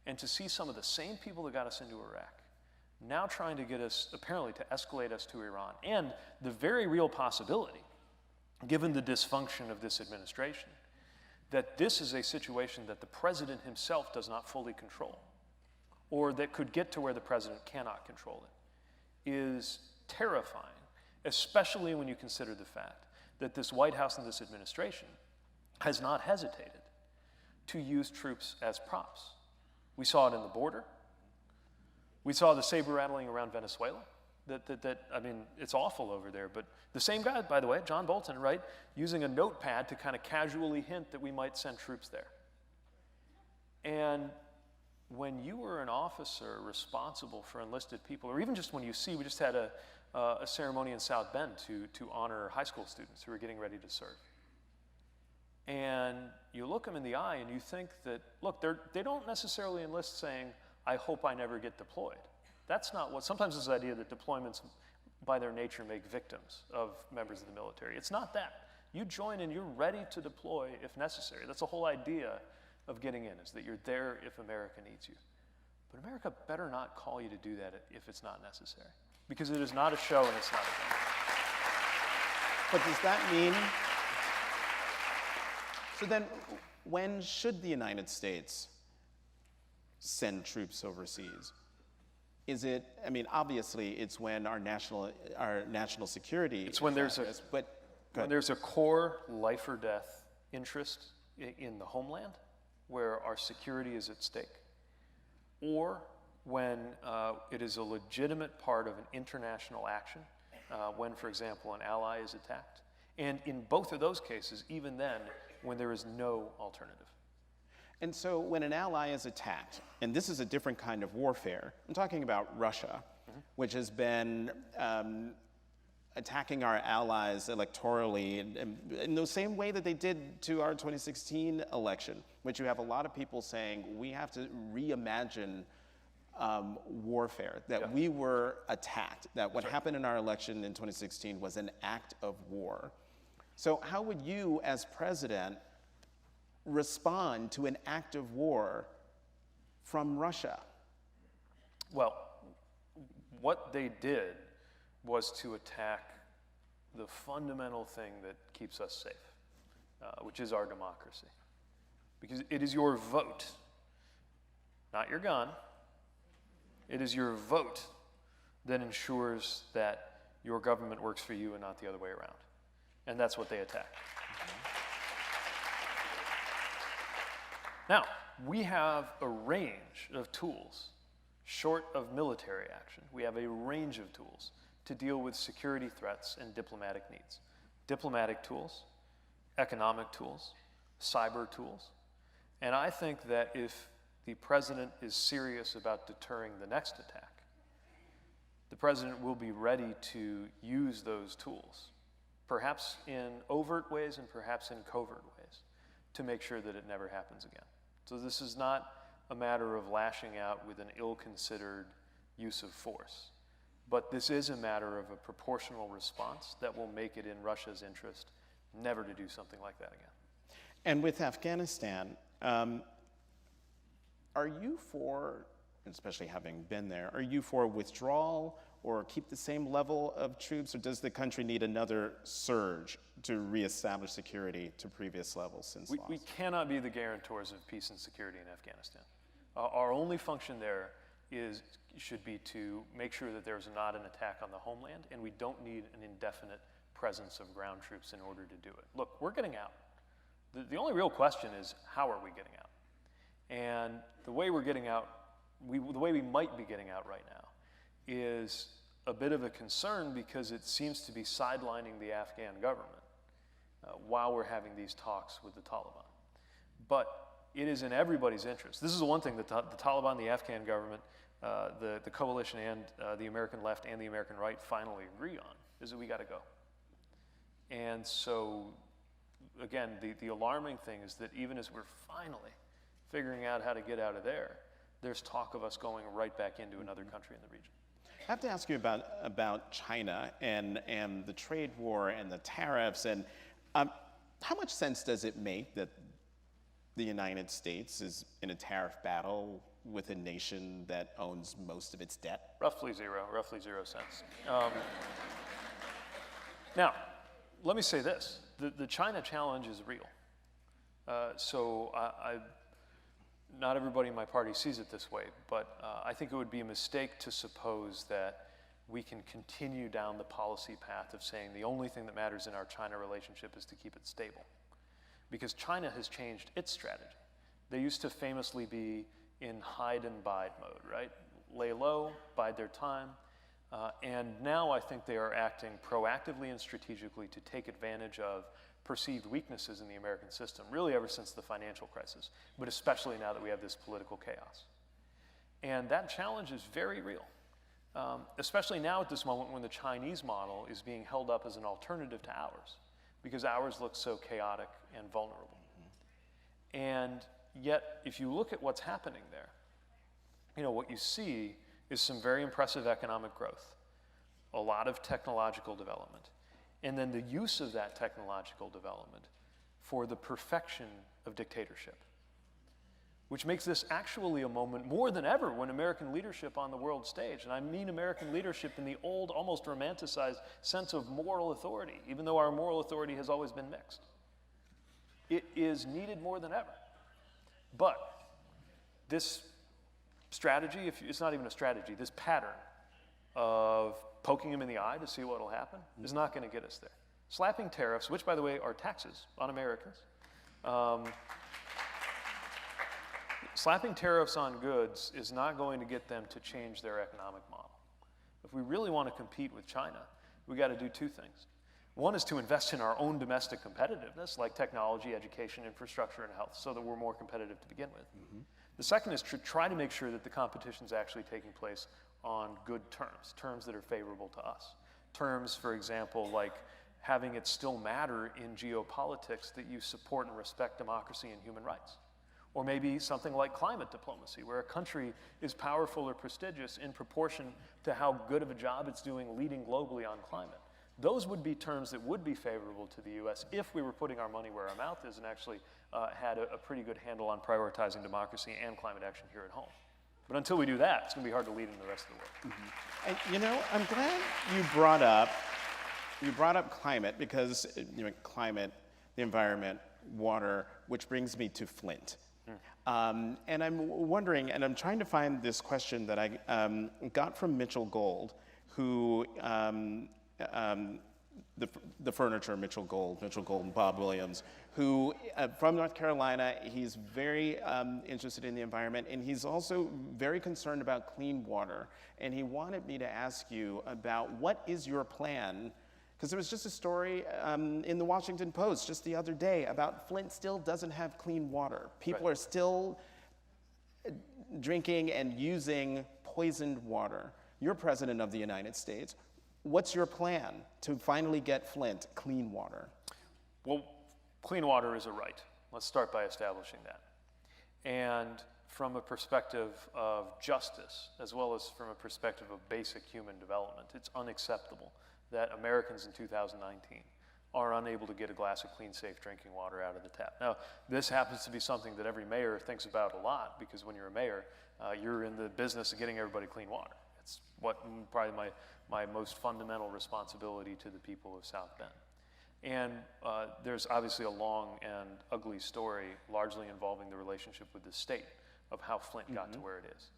And to see some of the same people that got us into Iraq now trying to get us, apparently, to escalate us to Iran, and the very real possibility, given the dysfunction of this administration, that this is a situation that the president himself does not fully control, or that could get to where the president cannot control it, is terrifying, especially when you consider the fact that this White House and this administration has not hesitated to use troops as props. We saw it in the border. We saw the saber rattling around Venezuela. I mean, it's awful over there, but the same guy, by the way, John Bolton, right, using a notepad to kind of casually hint that we might send troops there. And when you were an officer responsible for enlisted people, or even just when you see, we just had a ceremony in South Bend to honor high school students who are getting ready to serve. And you look them in the eye and you think that, look, they don't necessarily enlist saying, I hope I never get deployed. That's not what, sometimes this idea that deployments by their nature make victims of members of the military. It's not that. You join and you're ready to deploy if necessary. That's the whole idea of getting in, is that you're there if America needs you. But America better not call you to do that if it's not necessary, because it is not a show and it's not a game. But does that mean, so then When should the United States send troops overseas? Is it, I mean, obviously it's when our national security. It's when there's when there's a core life or death interest in the homeland where our security is at stake, or when it is a legitimate part of an international action, when, for example, an ally is attacked. And in both of those cases, even then, when there is no alternative. And so when an ally is attacked, and this is a different kind of warfare, I'm talking about Russia, which has been attacking our allies electorally in the same way that they did to our 2016 election, which you have a lot of people saying we have to reimagine warfare, that we were attacked, that what happened in our election in 2016 was an act of war. So how would you, as president, respond to an act of war from Russia? Well, what they did was to attack the fundamental thing that keeps us safe, which is our democracy. Because it is your vote, not your gun, it is your vote that ensures that your government works for you and not the other way around. And that's what they attacked. Now, we have a range of tools, short of military action. We have a range of tools to deal with security threats and diplomatic needs. Diplomatic tools, economic tools, cyber tools. And I think that if the president is serious about deterring the next attack, the president will be ready to use those tools, perhaps in overt ways and perhaps in covert ways, to make sure that it never happens again. So this is not a matter of lashing out with an ill-considered use of force, but this is a matter of a proportional response that will make it in Russia's interest never to do something like that again. And with Afghanistan, are you for, especially having been there, are you for withdrawal or keep the same level of troops, or does the country need another surge to reestablish security to previous levels since loss? We cannot be the guarantors of peace and security in Afghanistan. Our only function there should be to make sure that there's not an attack on the homeland, and we don't need an indefinite presence of ground troops in order to do it. Look, we're getting out. The only real question is, how are we getting out? And the way we're getting out, the way we might be getting out right now, is a bit of a concern because it seems to be sidelining the Afghan government while we're having these talks with the Taliban. But it is in everybody's interest. This is the one thing that the Taliban, the Afghan government, the coalition and the American left and the American right finally agree on, is that we got to go. And so, again, the alarming thing is that even as we're finally figuring out how to get out of there, there's talk of us going right back into another country in the region. I have to ask you about China and the trade war and the tariffs, and how much sense does it make that the United States is in a tariff battle with a nation that owns most of its debt? Roughly zero cents. Now, let me say this. The China challenge is real. So not everybody in my party sees it this way, but I think it would be a mistake to suppose that we can continue down the policy path of saying the only thing that matters in our China relationship is to keep it stable. Because China has changed its strategy. They used to famously be in hide and bide mode, right? Lay low, bide their time. And now I think they are acting proactively and strategically to take advantage of perceived weaknesses in the American system, really ever since the financial crisis, but especially now that we have this political chaos. And that challenge is very real, especially now at this moment when the Chinese model is being held up as an alternative to ours, because ours looks so chaotic and vulnerable. And yet, if you look at what's happening there, what you see is some very impressive economic growth, a lot of technological development, and then the use of that technological development for the perfection of dictatorship, which makes this actually a moment more than ever when American leadership on the world stage, and I mean American leadership in the old, almost romanticized sense of moral authority, even though our moral authority has always been mixed. It is needed more than ever. But this strategy, if it's not even a strategy, this pattern of poking him in the eye to see what will happen is not going to get us there. Slapping tariffs, which by the way are taxes on Americans, slapping tariffs on goods is not going to get them to change their economic model. If we really want to compete with China, we got to do two things. One is to invest in our own domestic competitiveness, like technology, education, infrastructure, and health, so that we're more competitive to begin with. The second is to try to make sure that the competition is actually taking place on good terms, terms that are favorable to us. Terms, for example, like having it still matter in geopolitics that you support and respect democracy and human rights. Or maybe something like climate diplomacy, where a country is powerful or prestigious in proportion to how good of a job it's doing leading globally on climate. Those would be terms that would be favorable to the U.S. if we were putting our money where our mouth is and actually had a pretty good handle on prioritizing democracy and climate action here at home. But until we do that, it's going to be hard to lead in the rest of the world. And you know, I'm glad you brought up climate because climate, the environment, water, which brings me to Flint. And I'm wondering, and I'm trying to find this question that I got from Mitchell Gold, who the furniture Mitchell Gold and Bob Williams, who from North Carolina, he's very interested in the environment, and he's also very concerned about clean water. And he wanted me to ask you about what is your plan, because there was just a story in the Washington Post just the other day about Flint still doesn't have clean water. People are still drinking and using poisoned water. You're president of the United States. What's your plan to finally get Flint clean water? Well, clean water is a right. Let's start by establishing that. And from a perspective of justice, as well as from a perspective of basic human development, it's unacceptable that Americans in 2019 are unable to get a glass of clean, safe drinking water out of the tap. Now, this happens to be something that every mayor thinks about a lot, because when you're a mayor, you're in the business of getting everybody clean water. It's what probably my most fundamental responsibility to the people of South Bend. And there's obviously a long and ugly story, largely involving the relationship with the state of how Flint got to where it is.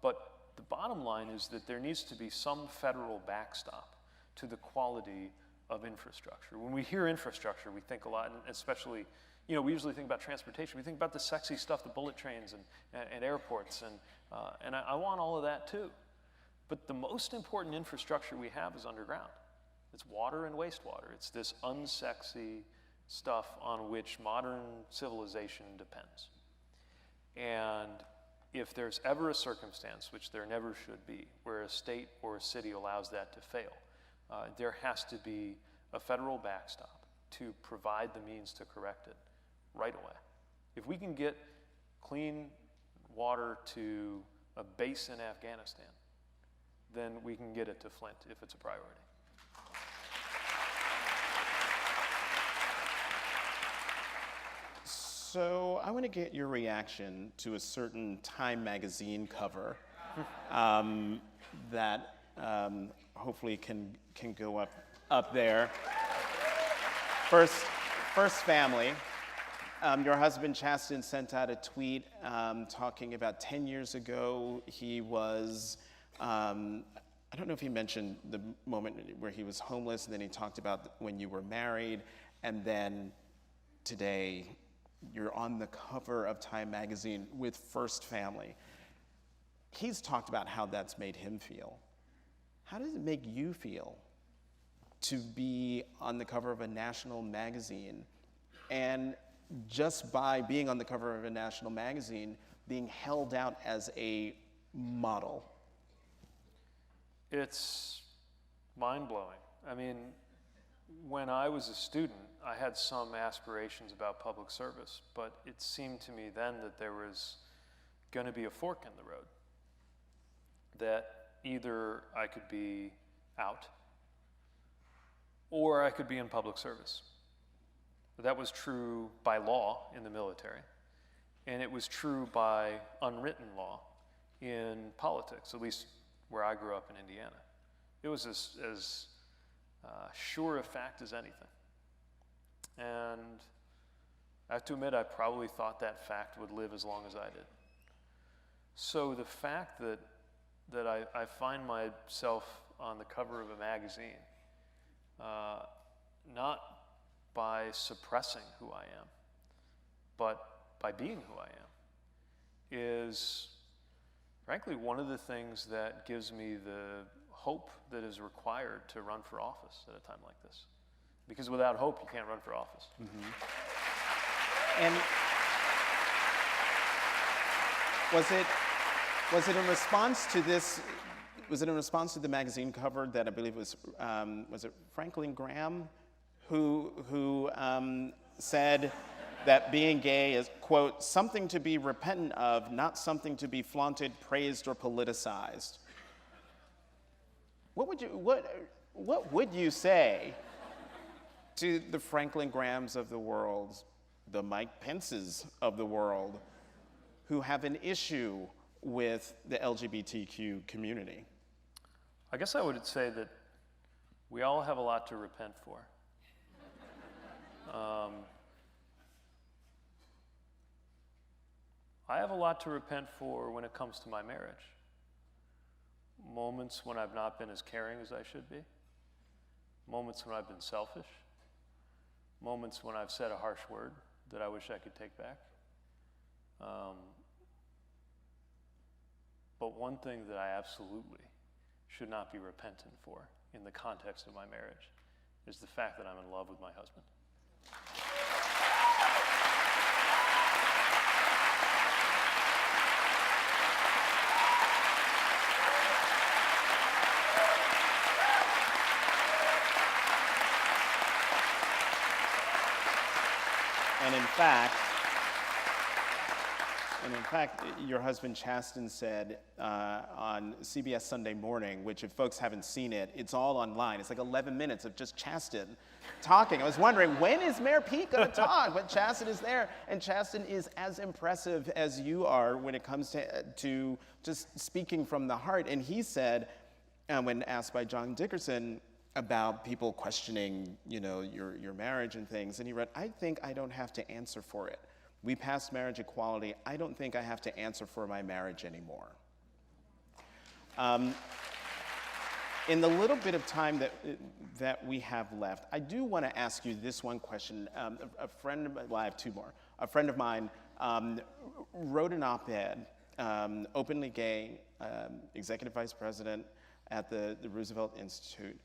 But the bottom line is that there needs to be some federal backstop to the quality of infrastructure. When we hear infrastructure, we think a lot, and especially, we usually think about transportation. We think about the sexy stuff, the bullet trains and airports, and I want all of that too. But the most important infrastructure we have is underground. It's water and wastewater. It's this unsexy stuff on which modern civilization depends. And if there's ever a circumstance, which there never should be, where a state or a city allows that to fail, there has to be a federal backstop to provide the means to correct it right away. If we can get clean water to a base in Afghanistan, then we can get it to Flint if it's a priority. So I want to get your reaction to a certain Time magazine cover that hopefully can go up there. First family. Your husband Chasten sent out a tweet talking about 10 years ago. He was, I don't know if he mentioned the moment where he was homeless, and then he talked about when you were married, and then today you're on the cover of Time magazine with First Family. He's talked about how that's made him feel. How does it make you feel to be on the cover of a national magazine, and just by being on the cover of a national magazine, being held out as a model? It's mind-blowing. I mean, when I was a student, I had some aspirations about public service, but it seemed to me then that there was going to be a fork in the road. That either I could be out or I could be in public service. That was true by law in the military, and it was true by unwritten law in politics, at least where I grew up in Indiana. It was as sure a fact as anything. And I have to admit, I probably thought that fact would live as long as I did. So the fact that I find myself on the cover of a magazine, not by suppressing who I am, but by being who I am, is frankly one of the things that gives me the hope that is required to run for office at a time like this. Because without hope, you can't run for office. And was it in response to this? Was it in response to the magazine cover that I believe was it Franklin Graham, who said that being gay is, quote, something to be repentant of, not something to be flaunted, praised, or politicized? What would you say to the Franklin Grahams of the world, the Mike Pences of the world, who have an issue with the LGBTQ community? I guess I would say that we all have a lot to repent for. I have a lot to repent for when it comes to my marriage. Moments when I've not been as caring as I should be. Moments when I've been selfish. Moments when I've said a harsh word that I wish I could take back. But one thing that I absolutely should not be repentant for in the context of my marriage is the fact that I'm in love with my husband. And in fact, your husband Chasten said on CBS Sunday Morning, which if folks haven't seen it, it's all online. It's like 11 minutes of just Chasten talking. I was wondering, when is Mayor Pete going to talk? But Chasten is there, and Chasten is as impressive as you are when it comes to just speaking from the heart. And he said, when asked by John Dickerson about people questioning, your marriage and things, and he wrote, I think I don't have to answer for it. We passed marriage equality. I don't think I have to answer for my marriage anymore. In the little bit of time that we have left, I do want to ask you this one question. I have two more. A friend of mine wrote an op-ed, openly gay, executive vice president at the Roosevelt Institute.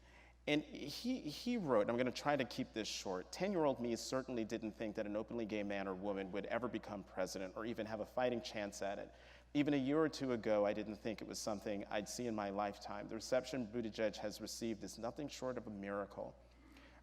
And he wrote, and I'm going to try to keep this short, 10-year-old me certainly didn't think that an openly gay man or woman would ever become president or even have a fighting chance at it. Even a year or two ago, I didn't think it was something I'd see in my lifetime. The reception Buttigieg has received is nothing short of a miracle.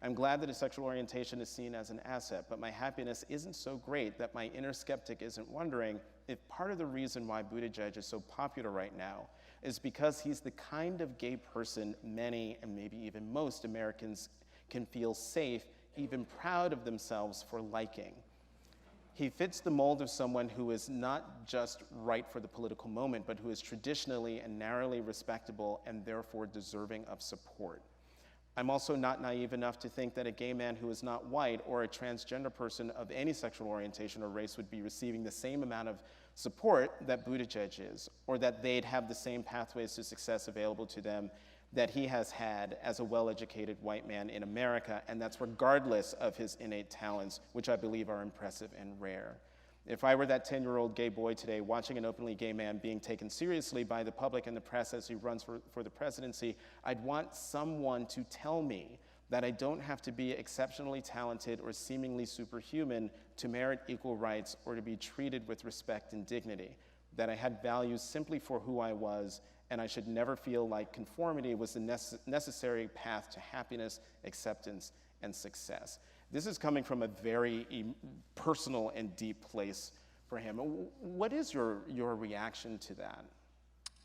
I'm glad that his sexual orientation is seen as an asset, but my happiness isn't so great that my inner skeptic isn't wondering if part of the reason why Buttigieg is so popular right now is because he's the kind of gay person many, and maybe even most Americans can feel safe, even proud of themselves for liking. He fits the mold of someone who is not just right for the political moment, but who is traditionally and narrowly respectable and therefore deserving of support. I'm also not naive enough to think that a gay man who is not white or a transgender person of any sexual orientation or race would be receiving the same amount of support that Buttigieg is, or that they'd have the same pathways to success available to them that he has had as a well-educated white man in America, and that's regardless of his innate talents, which I believe are impressive and rare. If I were that 10-year-old gay boy today watching an openly gay man being taken seriously by the public and the press as he runs for the presidency, I'd want someone to tell me that I don't have to be exceptionally talented or seemingly superhuman to merit equal rights or to be treated with respect and dignity, that I had value simply for who I was, and I should never feel like conformity was the necessary path to happiness, acceptance, and success. This is coming from a very personal and deep place for him. What is your reaction to that?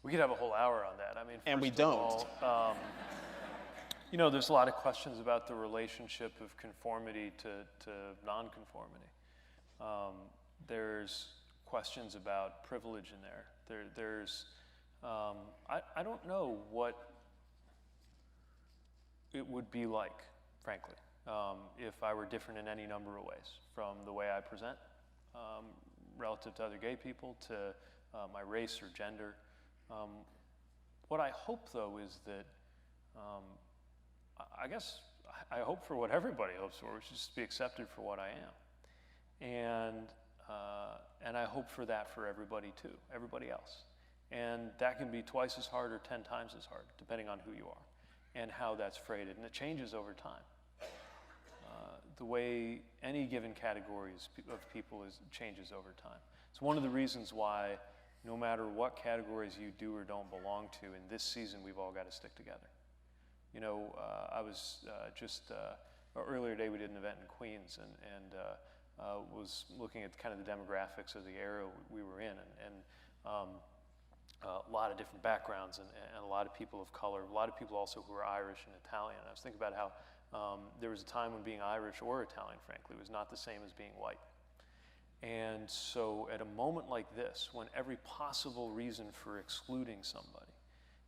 We could have a whole hour on that. I mean, and we first don't. of all, there's a lot of questions about the relationship of conformity to nonconformity. There's questions about privilege in there. I don't know what it would be like, frankly, if I were different in any number of ways, from the way I present relative to other gay people to my race or gender. What I hope, though, is that I guess I hope for what everybody hopes for, which is just to be accepted for what I am. And I hope for that for everybody too, everybody else. And that can be twice as hard or 10 times as hard, depending on who you are and how that's phrased. And it changes over time. The way any given category of people changes over time. It's one of the reasons why no matter what categories you do or don't belong to, in this season we've all got to stick together. You know, I was earlier today we did an event in Queens and was looking at kind of the demographics of the era we were in, and a lot of different backgrounds and a lot of people of color, a lot of people also who are Irish and Italian. I was thinking about how there was a time when being Irish or Italian, frankly, was not the same as being white. And so at a moment like this, when every possible reason for excluding somebody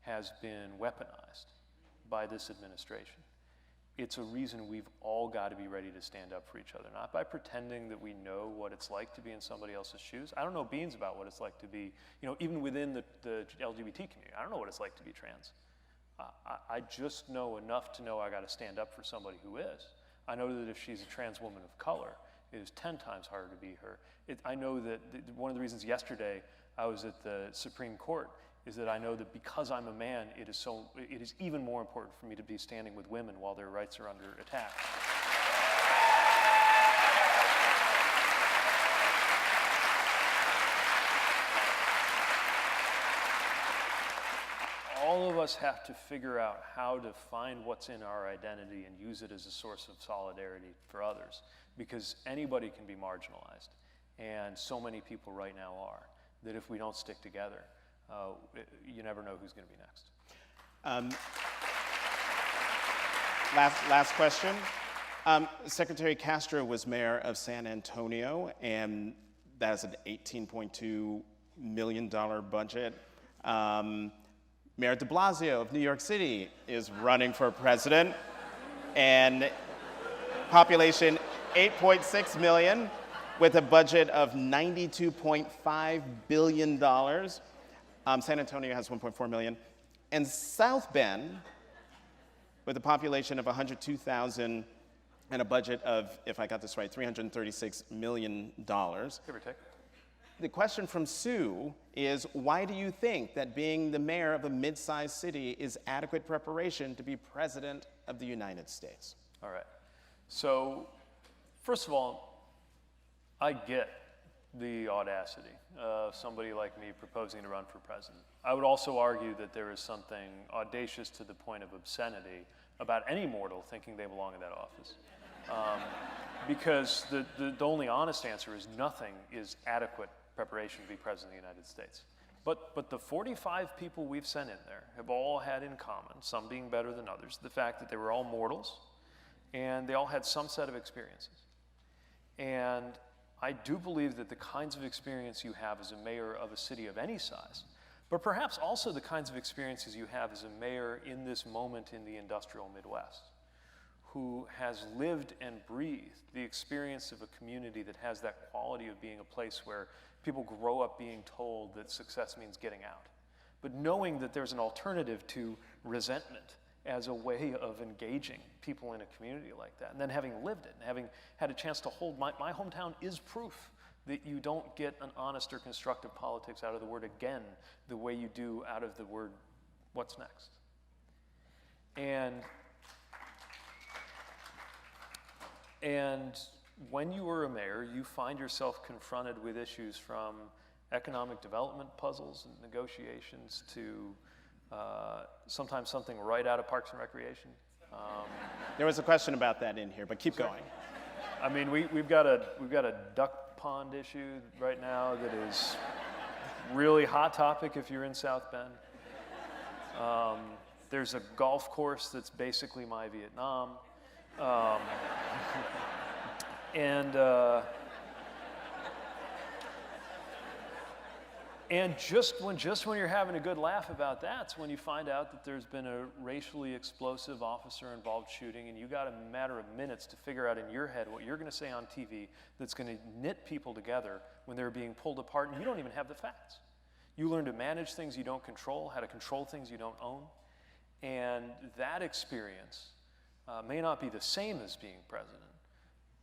has been weaponized by this administration, it's a reason we've all got to be ready to stand up for each other, not by pretending that we know what it's like to be in somebody else's shoes. I don't know beans about what it's like to be, you know, even within the LGBT community. I don't know what it's like to be trans. I just know enough to know I got to stand up for somebody who is. I know that if she's a trans woman of color, it is 10 times harder to be her. I know that one of the reasons yesterday I was at the Supreme Court is that I know that because I'm a man, it is even more important for me to be standing with women while their rights are under attack. All of us have to figure out how to find what's in our identity and use it as a source of solidarity for others, because anybody can be marginalized, and so many people right now are, that if we don't stick together, you never know who's going to be next. Last question. Secretary Castro was mayor of San Antonio, and that is an $18.2 million budget. Mayor de Blasio of New York City is running for president, and population 8.6 million with a budget of $92.5 billion. San Antonio has 1.4 million. And South Bend, with a population of 102,000 and a budget of, if I got this right, $336 million. Give or take. The question from Sue is, why do you think that being the mayor of a mid-sized city is adequate preparation to be president of the United States? All right. So, first of all, I get the audacity of somebody like me proposing to run for president. I would also argue that there is something audacious to the point of obscenity about any mortal thinking they belong in that office. Because the only honest answer is nothing is adequate preparation to be president of the United States. But the 45 people we've sent in there have all had in common, some being better than others, the fact that they were all mortals and they all had some set of experiences. And I do believe that the kinds of experience you have as a mayor of a city of any size, but perhaps also the kinds of experiences you have as a mayor in this moment in the industrial Midwest, who has lived and breathed the experience of a community that has that quality of being a place where people grow up being told that success means getting out, but knowing that there's an alternative to resentment as a way of engaging people in a community like that, and then having lived it and having had a chance to hold my hometown is proof that you don't get an honest or constructive politics out of the word again the way you do out of the word what's next. And when you are a mayor, you find yourself confronted with issues from economic development puzzles and negotiations to sometimes something right out of Parks and Recreation. There was a question about that in here, but keep going. I mean, we've got a duck pond issue right now that is really hot topic if you're in South Bend. There's a golf course that's basically my Vietnam. And just when you're having a good laugh about that's when you find out that there's been a racially explosive officer-involved shooting, and you got a matter of minutes to figure out in your head what you're going to say on TV that's going to knit people together when they're being pulled apart, and you don't even have the facts. You learn to manage things you don't control, how to control things you don't own, and that experience may not be the same as being president,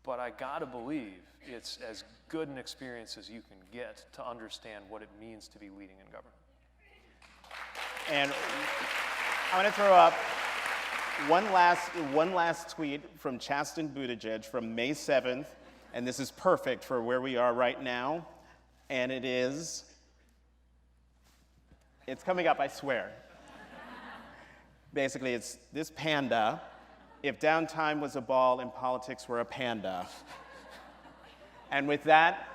but I gotta believe it's as good an experience as you can get to understand what it means to be leading in government. And I want to throw up one last tweet from Chasten Buttigieg from May 7th, and this is perfect for where we are right now, and it's coming up, I swear. Basically, it's this panda. If downtime was a ball and politics were a panda. And with that,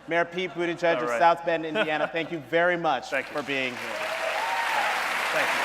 Mayor Pete Buttigieg of South Bend, Indiana, thank you very much for being here. Thank you.